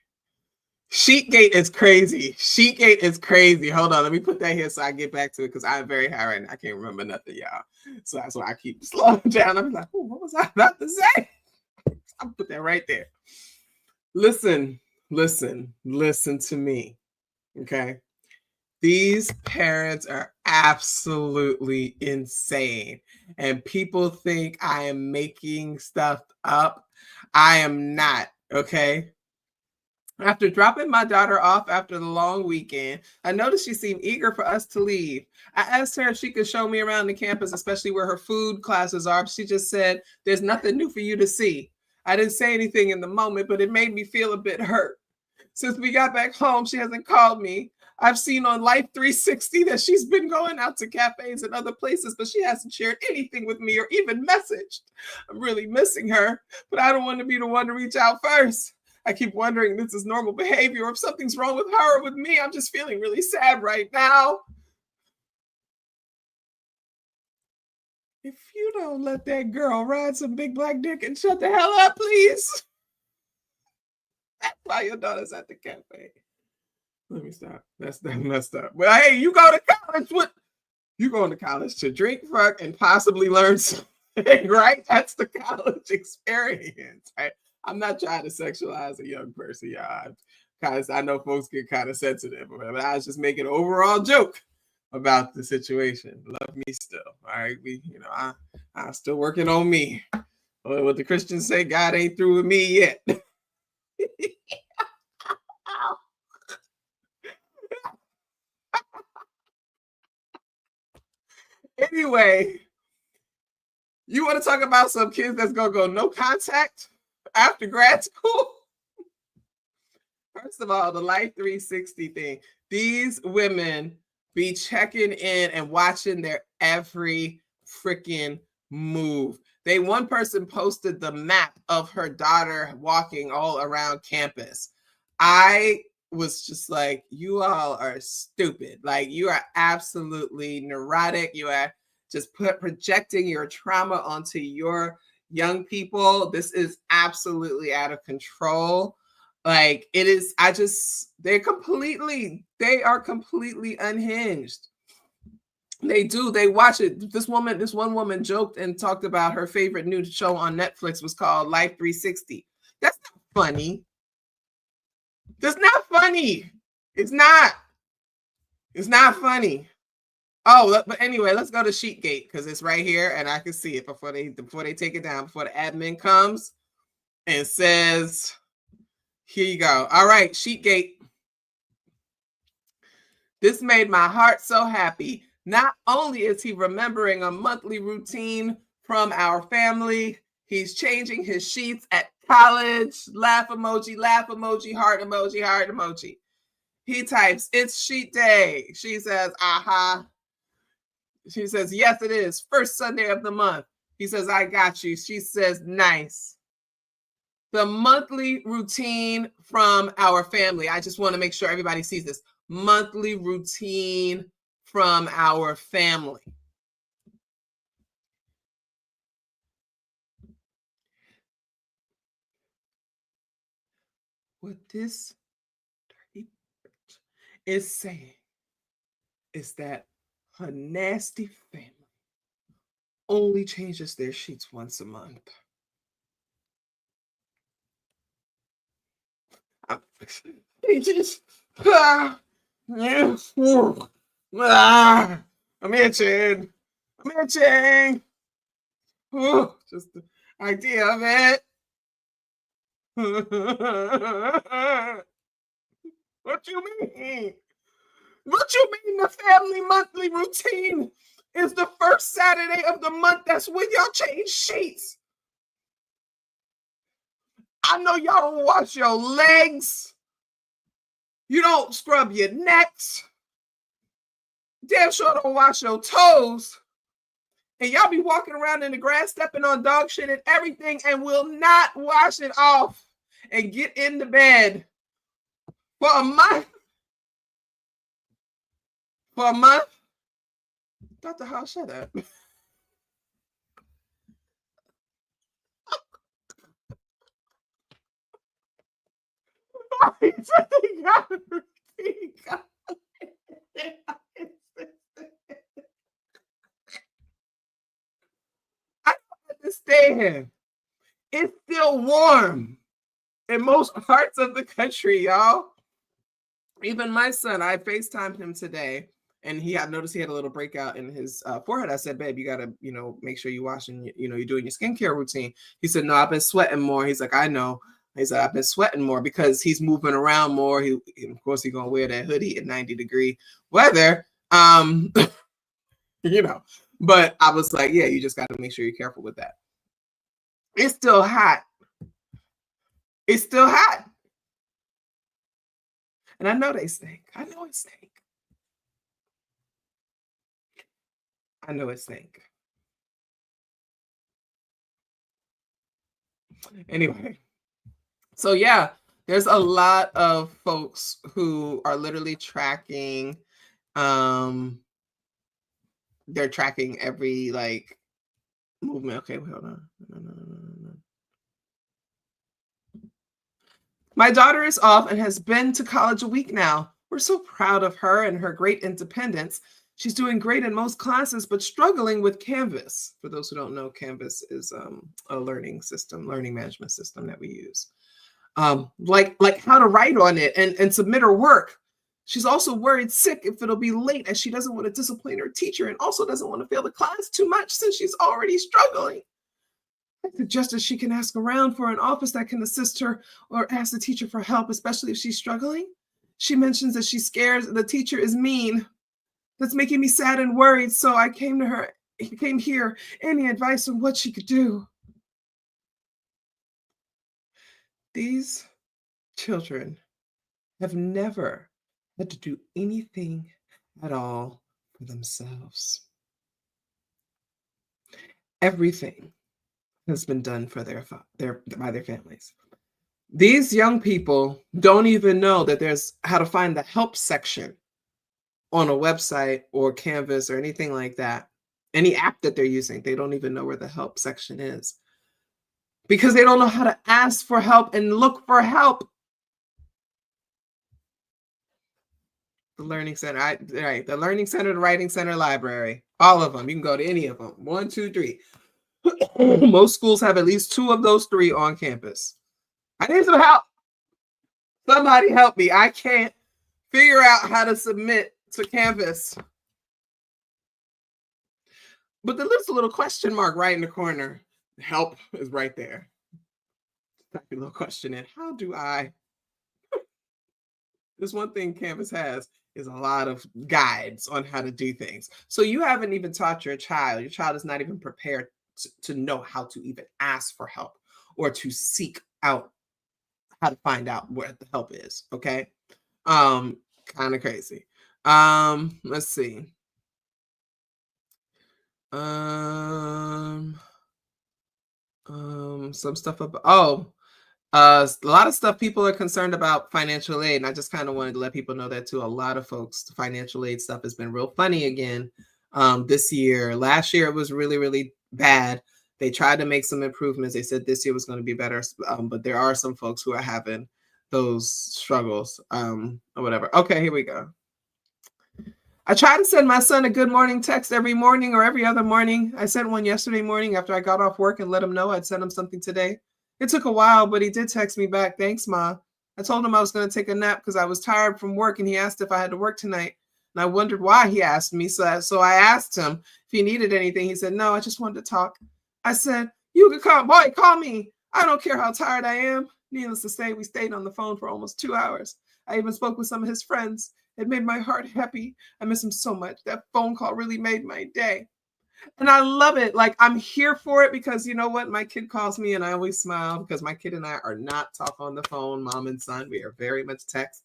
Sheetgate is crazy. Sheetgate is crazy. Hold on, let me put that here so I get back to it because I'm very high right now. I can't remember nothing, y'all. So that's why I keep slowing down. I'm like, what was I about to say? I'll put that right there. Listen to me. Okay. These parents are absolutely insane. And people think I am making stuff up. I am not. Okay. After dropping my daughter off after the long weekend, I noticed she seemed eager for us to leave. I asked her if she could show me around the campus, especially where her food classes are. She just said, there's nothing new for you to see. I didn't say anything in the moment, but it made me feel a bit hurt. Since we got back home, she hasn't called me. I've seen on Life 360 that she's been going out to cafes and other places, but she hasn't shared anything with me or even messaged. I'm really missing her, but I don't want to be the one to reach out first. I keep wondering if this is normal behavior or if something's wrong with her or with me. I'm just feeling really sad right now. If you don't let that girl ride some big black dick and shut the hell up, please. That's why your daughter's at the cafe. Let me stop. That's messed up. Well, hey, you go to college. It's what you're going to college to drink, fuck, and possibly learn something, right? That's the college experience, right? I'm not trying to sexualize a young person, y'all. Because I know folks get kind of sensitive, but I was just making an overall joke about the situation. Love me still, all right? I'm still working on me. What the Christians say, God ain't through with me yet. Anyway, you want to talk about some kids that's going to go no contact after grad school? First of all, the Life 360 thing. These women be checking in and watching their every freaking move. One person posted the map of her daughter walking all around campus. I was just like, you all are stupid. Like, you are absolutely neurotic. You are just projecting your trauma onto your young people. This is absolutely out of control. Like, it is, they are completely unhinged. They watch it. This one woman joked and talked about her favorite new show on Netflix was called Life 360. That's not funny. That's not funny. It's not funny. Oh, but anyway, let's go to Sheetgate because it's right here and I can see it before they take it down, before the admin comes and says, here you go. All right, Sheetgate. This made my heart so happy. Not only is he remembering a monthly routine from our family, he's changing his sheets at college. Laugh emoji, heart emoji, heart emoji. He types, it's sheet day. She says, aha. She says, yes, it is. First Sunday of the month. He says, I got you. She says, nice. The monthly routine from our family. I just want to make sure everybody sees this. Monthly routine from our family. What this dirty bitch is saying is that her nasty family only changes their sheets once a month. They just, I'm itching. Just the idea of it. What you mean? What you mean the family monthly routine is the first Saturday of the month? That's when y'all change sheets. I know y'all don't wash your legs. You don't scrub your necks. Damn sure don't wash your toes. And y'all be walking around in the grass, stepping on dog shit and everything, and will not wash it off and get in the bed for a month. For a month? Dr. House, shut up. I don't understand. It's still warm in most parts of the country, y'all. Even my son, I FaceTimed him today, and I noticed he had a little breakout in his forehead. I said, babe, you got to, make sure you're washing, you're doing your skincare routine. He said, no, I've been sweating more. He's like, I know. He said, I've been sweating more because he's moving around more. Of course, he's going to wear that hoodie in 90-degree weather. But I was like, yeah, you just got to make sure you're careful with that. It's still hot. It's still hot. And I know they stink. I know it stink. I know it stink. Anyway. So yeah, there's a lot of folks who are literally tracking, they're tracking every movement. Okay, hold on. No. My daughter is off and has been to college a week now. We're so proud of her and her great independence. She's doing great in most classes, but struggling with Canvas. For those who don't know, Canvas is a learning management system that we use. Like how to write on it and submit her work. She's also worried sick if it'll be late, as she doesn't want to discipline her teacher and also doesn't want to fail the class too much since she's already struggling. I suggested she can ask around for an office that can assist her or ask the teacher for help, especially if she's struggling. She mentions that she's scared the teacher is mean. That's making me sad and worried, so I came here. Any advice on what she could do? These children have never had to do anything at all for themselves. Everything has been done for by their families. These young people don't even know that there's how to find the help section on a website or Canvas or anything like that. Any app that they're using, they don't even know where the help section is because they don't know how to ask for help and look for help. The Learning Center, right? The Learning Center, the Writing Center, Library, all of them. You can go to any of them. 1, 2, 3. Most schools have at least 2 of those 3 on campus. I need some help. Somebody help me. I can't figure out how to submit to Canvas. But there's a little question mark right in the corner. Help is right there. Type a little question in. How do I? There's one thing Canvas has is a lot of guides on how to do things. So you haven't even taught your child. Your child is not even prepared to know how to even ask for help or to seek out how to find out where the help is. Okay. Kind of crazy. Let's see. Some stuff about, a lot of stuff people are concerned about financial aid. And I just kind of wanted to let people know that too. A lot of folks, the financial aid stuff has been real funny again this year. Last year, it was really, really bad. They tried to make some improvements. They said this year was going to be better. But there are some folks who are having those struggles or whatever. Okay, here we go. I try to send my son a good morning text every morning or every other morning. I sent one yesterday morning after I got off work and let him know I'd send him something today. It took a while, but he did text me back. Thanks, Ma. I told him I was going to take a nap because I was tired from work, and he asked if I had to work tonight. And I wondered why he asked me. So I asked him if he needed anything. He said, no, I just wanted to talk. I said, you can call me. I don't care how tired I am. Needless to say, we stayed on the phone for almost 2 hours. I even spoke with some of his friends. It made my heart happy. I miss him so much. That phone call really made my day. And I love it. Like, I'm here for it because you know what? My kid calls me and I always smile because my kid and I are not talk on the phone, mom and son. We are very much text.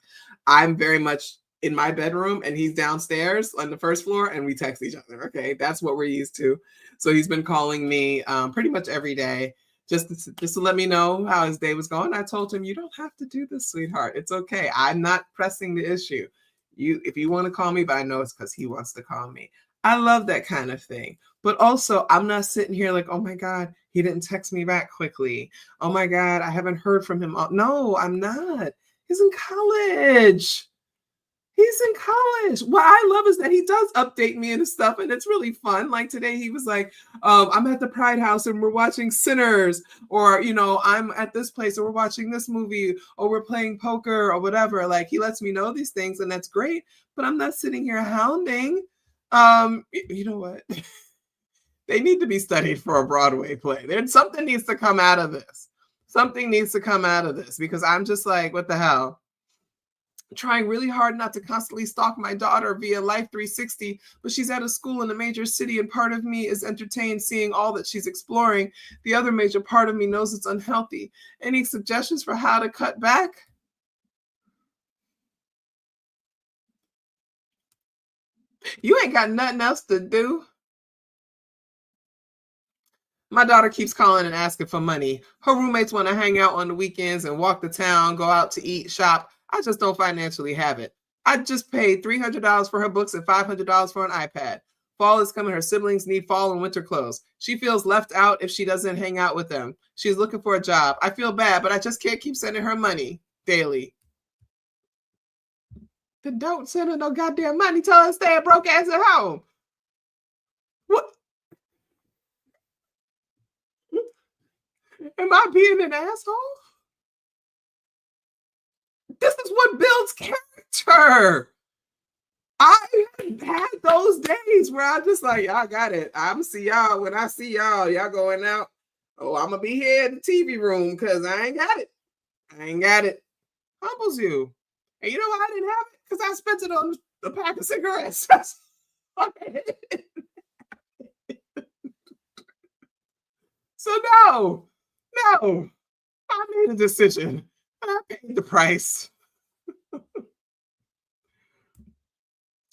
I'm very much in my bedroom and he's downstairs on the first floor and we text each other. Okay. That's what we're used to. So he's been calling me pretty much every day just to let me know how his day was going. I told him, you don't have to do this, sweetheart. It's okay. I'm not pressing the issue. If you want to call me, but I know it's because he wants to call me. I love that kind of thing. But also, I'm not sitting here like, oh my God, he didn't text me back quickly. Oh my God, I haven't heard from him. No, I'm not. He's in college. He's in college. What I love is that he does update me and stuff, and it's really fun. Like today, he was like, I'm at the Pride House and we're watching Sinners, or, you know, I'm at this place and we're watching this movie, or we're playing poker or whatever. Like, he lets me know these things, and that's great, but I'm not sitting here hounding. You know what? They need to be studied for a Broadway play. Something needs to come out of this. Something needs to come out of this because I'm just like, what the hell? Trying really hard not to constantly stalk my daughter via Life 360, but she's at a school in a major city, and part of me is entertained seeing all that she's exploring. The other major part of me knows it's unhealthy. Any suggestions for how to cut back? You ain't got nothing else to do. My daughter keeps calling and asking for money. Her roommates want to hang out on the weekends and walk the town, go out to eat, shop. I just don't financially have it. I just paid $300 for her books and $500 for an iPad. Fall is coming. Her siblings need fall and winter clothes. She feels left out if she doesn't hang out with them. She's looking for a job. I feel bad, but I just can't keep sending her money daily. Then don't send her no goddamn money. Tell her to stay broke ass at home. What? Am I being an asshole? This is what builds character. I had those days where I'm just like, y'all got it. I'm see y'all when I see y'all. Y'all going out. Oh, I'm gonna be here in the TV room because I ain't got it. I ain't got it. Humbles you. And you know why I didn't have it? Because I spent it on a pack of cigarettes. So no, I made a decision. I paid the price.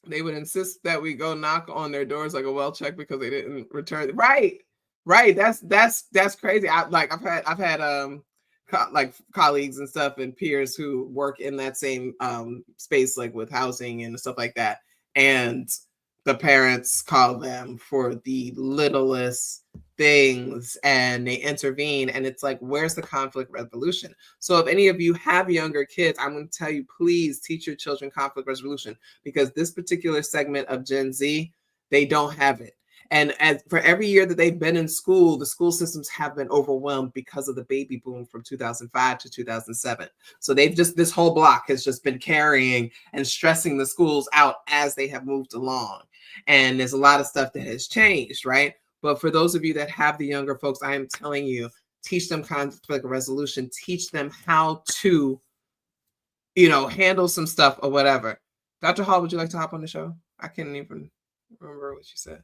They would insist that we go knock on their doors like a well check because they didn't return. Right. That's crazy. I've had like colleagues and stuff and peers who work in that same space, like with housing and stuff like that. And the parents call them for the littlest things and they intervene. And it's like, where's the conflict resolution? So if any of you have younger kids, I'm going to tell you, please teach your children conflict resolution, because this particular segment of Gen Z, they don't have it. And as for every year that they've been in school, the school systems have been overwhelmed because of the baby boom from 2005 to 2007. So this whole block has just been carrying and stressing the schools out as they have moved along. And there's a lot of stuff that has changed, right? But for those of you that have the younger folks, I am telling you, teach them conflict resolution, teach them how to, handle some stuff or whatever. Dr. Hall, would you like to hop on the show? I can't even remember what you said.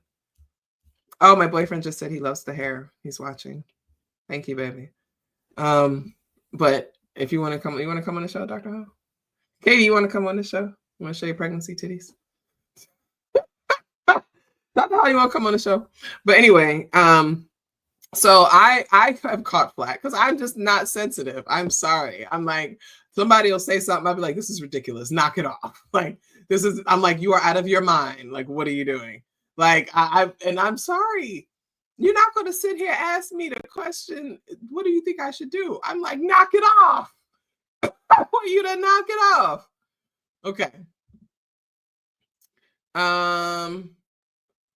Oh, my boyfriend just said he loves the hair. He's watching. Thank you, baby. But if you want to come on the show, Dr. Hall? Katie, you want to come on the show? You want to show your pregnancy titties? Dr. Hall, you want to come on the show? But anyway, so I have caught flack because I'm just not sensitive. I'm sorry. I'm like, somebody will say something. I'll be like, this is ridiculous. Knock it off. Like, I'm like, you are out of your mind. Like, what are you doing? Like, I'm sorry. You're not going to sit here and ask me the question, what do you think I should do? I'm like, knock it off. I want you to knock it off. Okay.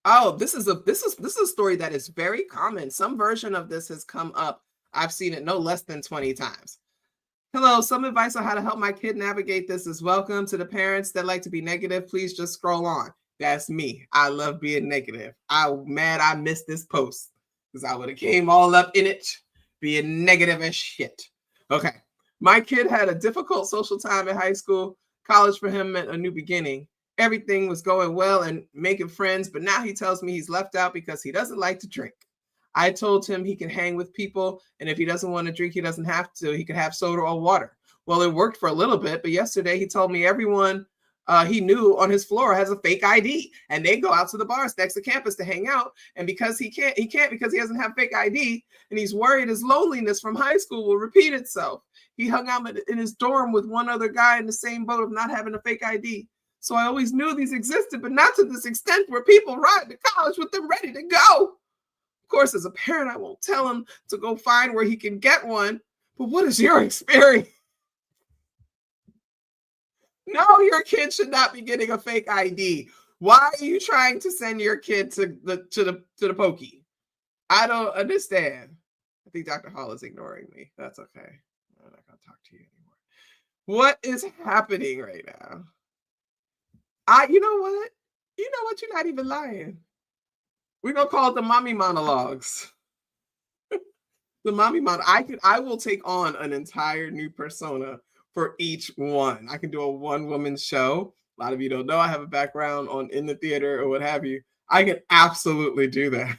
Oh, this is a story that is very common. Some version of this has come up. I've seen it no less than 20 times. Hello, some advice on how to help my kid navigate this is welcome. To the parents that like to be negative, please just scroll on. That's me. I love being negative. I'm mad I missed this post because I would have came all up in it being negative as shit. Okay. My kid had a difficult social time in high school. College for him meant a new beginning. Everything was going well and making friends, but now he tells me he's left out because he doesn't like to drink. I told him he can hang with people, and if he doesn't want to drink, he doesn't have to. He could have soda or water. Well, it worked for a little bit, but yesterday he told me everyone he knew on his floor has a fake ID, and they go out to the bars next to campus to hang out. And because he can't because he doesn't have fake ID, and he's worried his loneliness from high school will repeat itself. He hung out in his dorm with one other guy in the same boat of not having a fake ID. So I always knew these existed, but not to this extent where people ride to college with them ready to go. Of course, as a parent, I won't tell him to go find where he can get one. But what is your experience? No, your kid should not be getting a fake ID. Why are you trying to send your kid to the pokey? I don't understand. I think Dr. Hall is ignoring me. That's okay. I'm not going to talk to you anymore. What is happening right now? You know what? You're not even lying. We're going to call it the mommy monologues. The mommy monologue. I will take on an entire new persona for each one. I can do a one-woman show. A lot of you don't know I have a background in the theater or what have you. I can absolutely do that.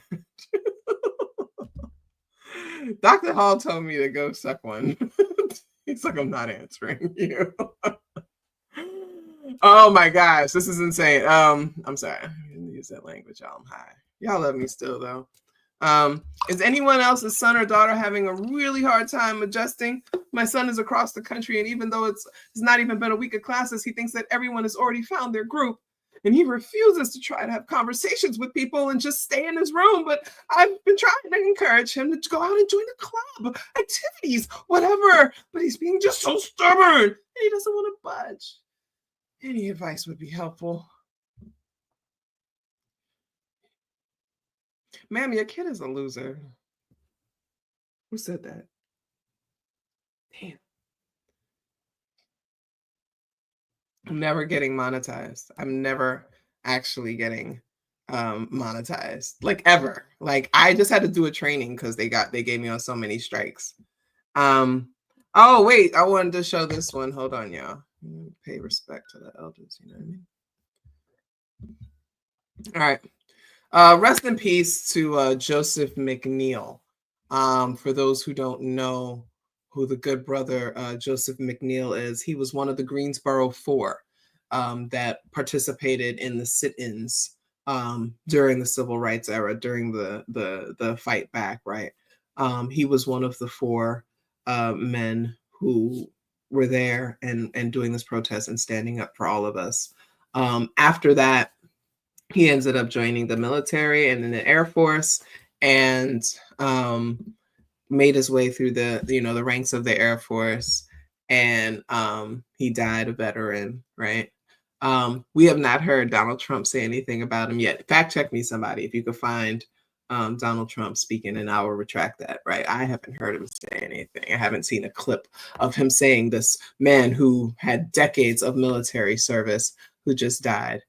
Dr. Hall told me to go suck one. He's like, I'm not answering you. Oh my gosh, this is insane. I'm sorry. I didn't use that language, y'all. I'm high. Y'all love me still, though. Is anyone else's son or daughter having a really hard time adjusting? My son is across the country, and even though it's not even been a week of classes, he thinks that everyone has already found their group, and he refuses to try to have conversations with people and just stay in his room. But I've been trying to encourage him to go out and join a club, activities, whatever. But he's being just so stubborn, and he doesn't want to budge. Any advice would be helpful. Ma'am, your kid is a loser. Who said that? Damn. I'm never getting monetized. I'm never actually getting monetized, like ever. Like I just had to do a training because they gave me on so many strikes. Oh wait, I wanted to show this one. Hold on, y'all. Pay respect to the elders, you know what I mean? All right. Rest in peace to Joseph McNeil. For those who don't know who the good brother Joseph McNeil is, he was one of the Greensboro Four that participated in the sit-ins during the civil rights era, during the fight back, right? He was one of the four men who were there and doing this protest and standing up for all of us. After that, he ended up joining the military and in the Air Force, and made his way through the ranks of the Air Force, and he died a veteran, right? We have not heard Donald Trump say anything about him yet. Fact check me, somebody, if you could find Donald Trump speaking, and I will retract that, right? I haven't heard him say anything. I haven't seen a clip of him saying this man who had decades of military service, who just died,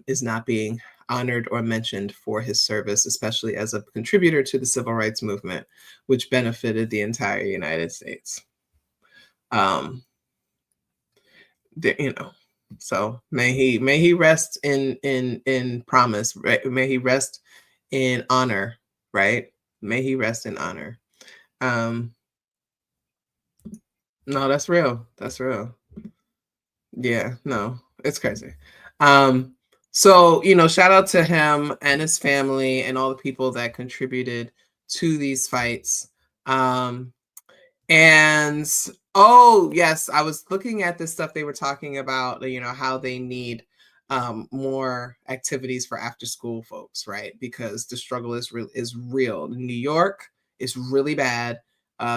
is not being honored or mentioned for his service, especially as a contributor to the civil rights movement, which benefited the entire United States. So may he rest in promise, right? May he rest in honor, right? May he rest in honor. No, that's real. That's real. Yeah, no, it's crazy. So, shout out to him and his family and all the people that contributed to these fights. And oh yes, I was looking at this stuff they were talking about, how they need more activities for after school folks, right? Because the struggle is real. New York is really bad.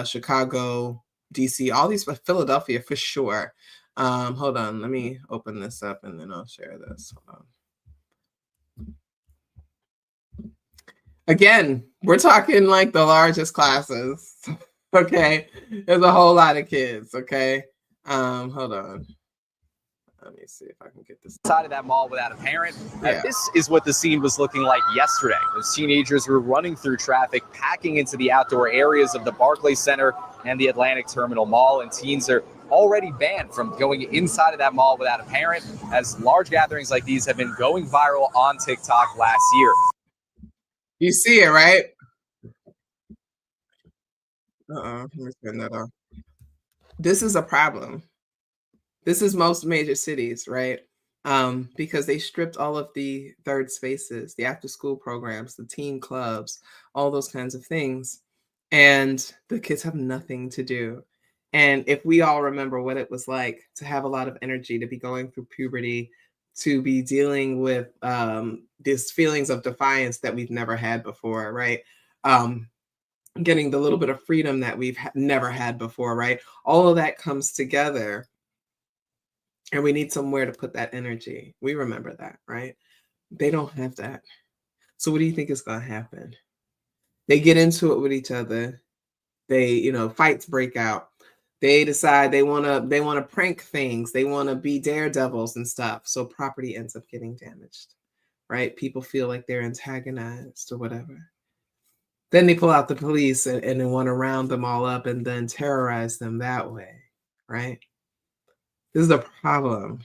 Chicago, DC, all these, Philadelphia for sure. Hold on, let me open this up and then I'll share this. Hold on. Again, we're talking like the largest classes. Okay, there's a whole lot of kids. Okay, hold on. Let me see if I can get this side of that mall without a parent. Yeah. This is what the scene was looking like yesterday. Those teenagers were running through traffic, packing into the outdoor areas of the Barclays Center and the Atlantic Terminal Mall, and teens are already banned from going inside of that mall without a parent, as large gatherings like these have been going viral on TikTok last year. You see it, right? Let me turn that off. This is a problem. This is most major cities, right? Because they stripped all of the third spaces, the after school programs, the teen clubs, all those kinds of things. And the kids have nothing to do. And if we all remember what it was like to have a lot of energy, to be going through puberty, to be dealing with these feelings of defiance that we've never had before, right? Getting the little bit of freedom that we've never had before, right? All of that comes together, and we need somewhere to put that energy. We remember that, right? They don't have that. So what do you think is going to happen? They get into it with each other. They, fights break out. They decide they want to prank things. They want to be daredevils and stuff. So property ends up getting damaged, right? People feel like they're antagonized or whatever. Then they pull out the police and they want to round them all up and then terrorize them that way, right? This is a problem.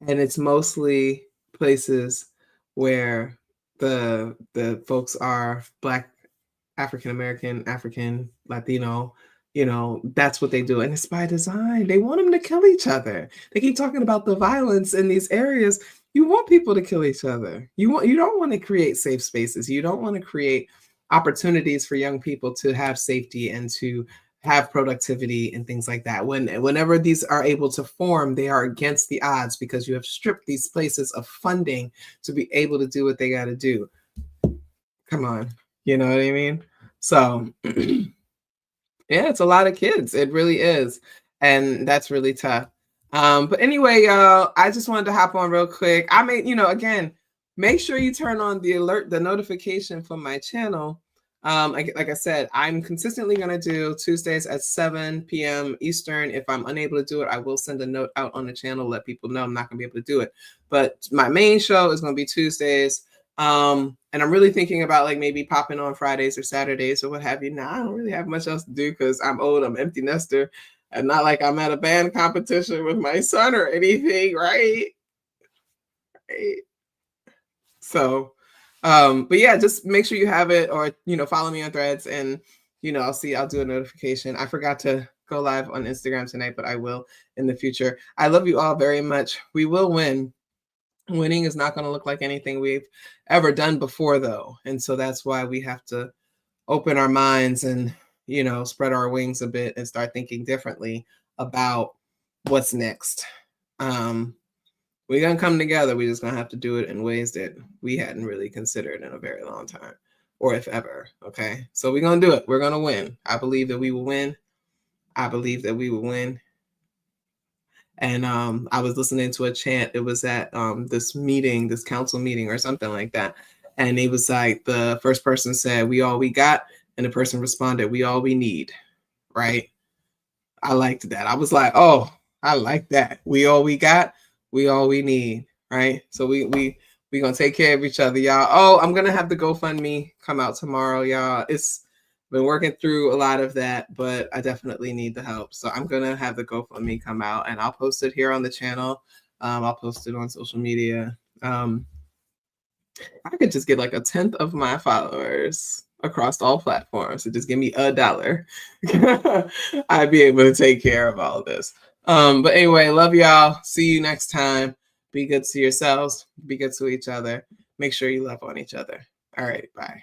And it's mostly places where the folks are Black, African American, African, Latino, that's what they do. And it's by design. They want them to kill each other. They keep talking about the violence in these areas. You want people to kill each other. You don't want to create safe spaces. You don't want to create opportunities for young people to have safety and to have productivity and things like that. Whenever these are able to form, they are against the odds because you have stripped these places of funding to be able to do what they got to do. Come on. You know what I mean? So yeah, it's a lot of kids. It really is. And that's really tough. But anyway, y'all, I just wanted to hop on real quick. I made, again, make sure you turn on the notification from my channel. Like I said, I'm consistently going to do Tuesdays at 7 p.m. Eastern. If I'm unable to do it, I will send a note out on the channel, let people know I'm not going to be able to do it. But my main show is going to be Tuesdays. And I'm really thinking about like maybe popping on Fridays or Saturdays or what have you. Now, I don't really have much else to do because I'm old, I'm empty nester, and not like I'm at a band competition with my son or anything, right? So, but yeah, just make sure you have it, or follow me on Threads, and I'll do a notification. I forgot to go live on Instagram tonight, but I will in the future. I love you all very much. We will win. Winning is not going to look like anything we've ever done before, though, and so that's why we have to open our minds and spread our wings a bit and start thinking differently about what's next. We're going to come together. We're just going to have to do it in ways that we hadn't really considered in a very long time, or if ever. Okay. So we're going to do it. We're going to win. I believe that we will win. I believe that we will win. And I was listening to a chant. It was at this meeting, this council meeting or something like that. And it was like the first person said, "We all we got." And the person responded, "We all we need." Right. I liked that. I was like, oh, I like that. We all we got. We all we need, right? So we gonna take care of each other, y'all. Oh, I'm gonna have the GoFundMe come out tomorrow, y'all. It's been working through a lot of that, but I definitely need the help. So I'm gonna have the GoFundMe come out, and I'll post it here on the channel. I'll post it on social media. I could just get like 1/10 of my followers across all platforms. So just give me $1. I'd be able to take care of all of this. But anyway, love y'all. See you next time. Be good to yourselves. Be good to each other. Make sure you love on each other. All right. Bye.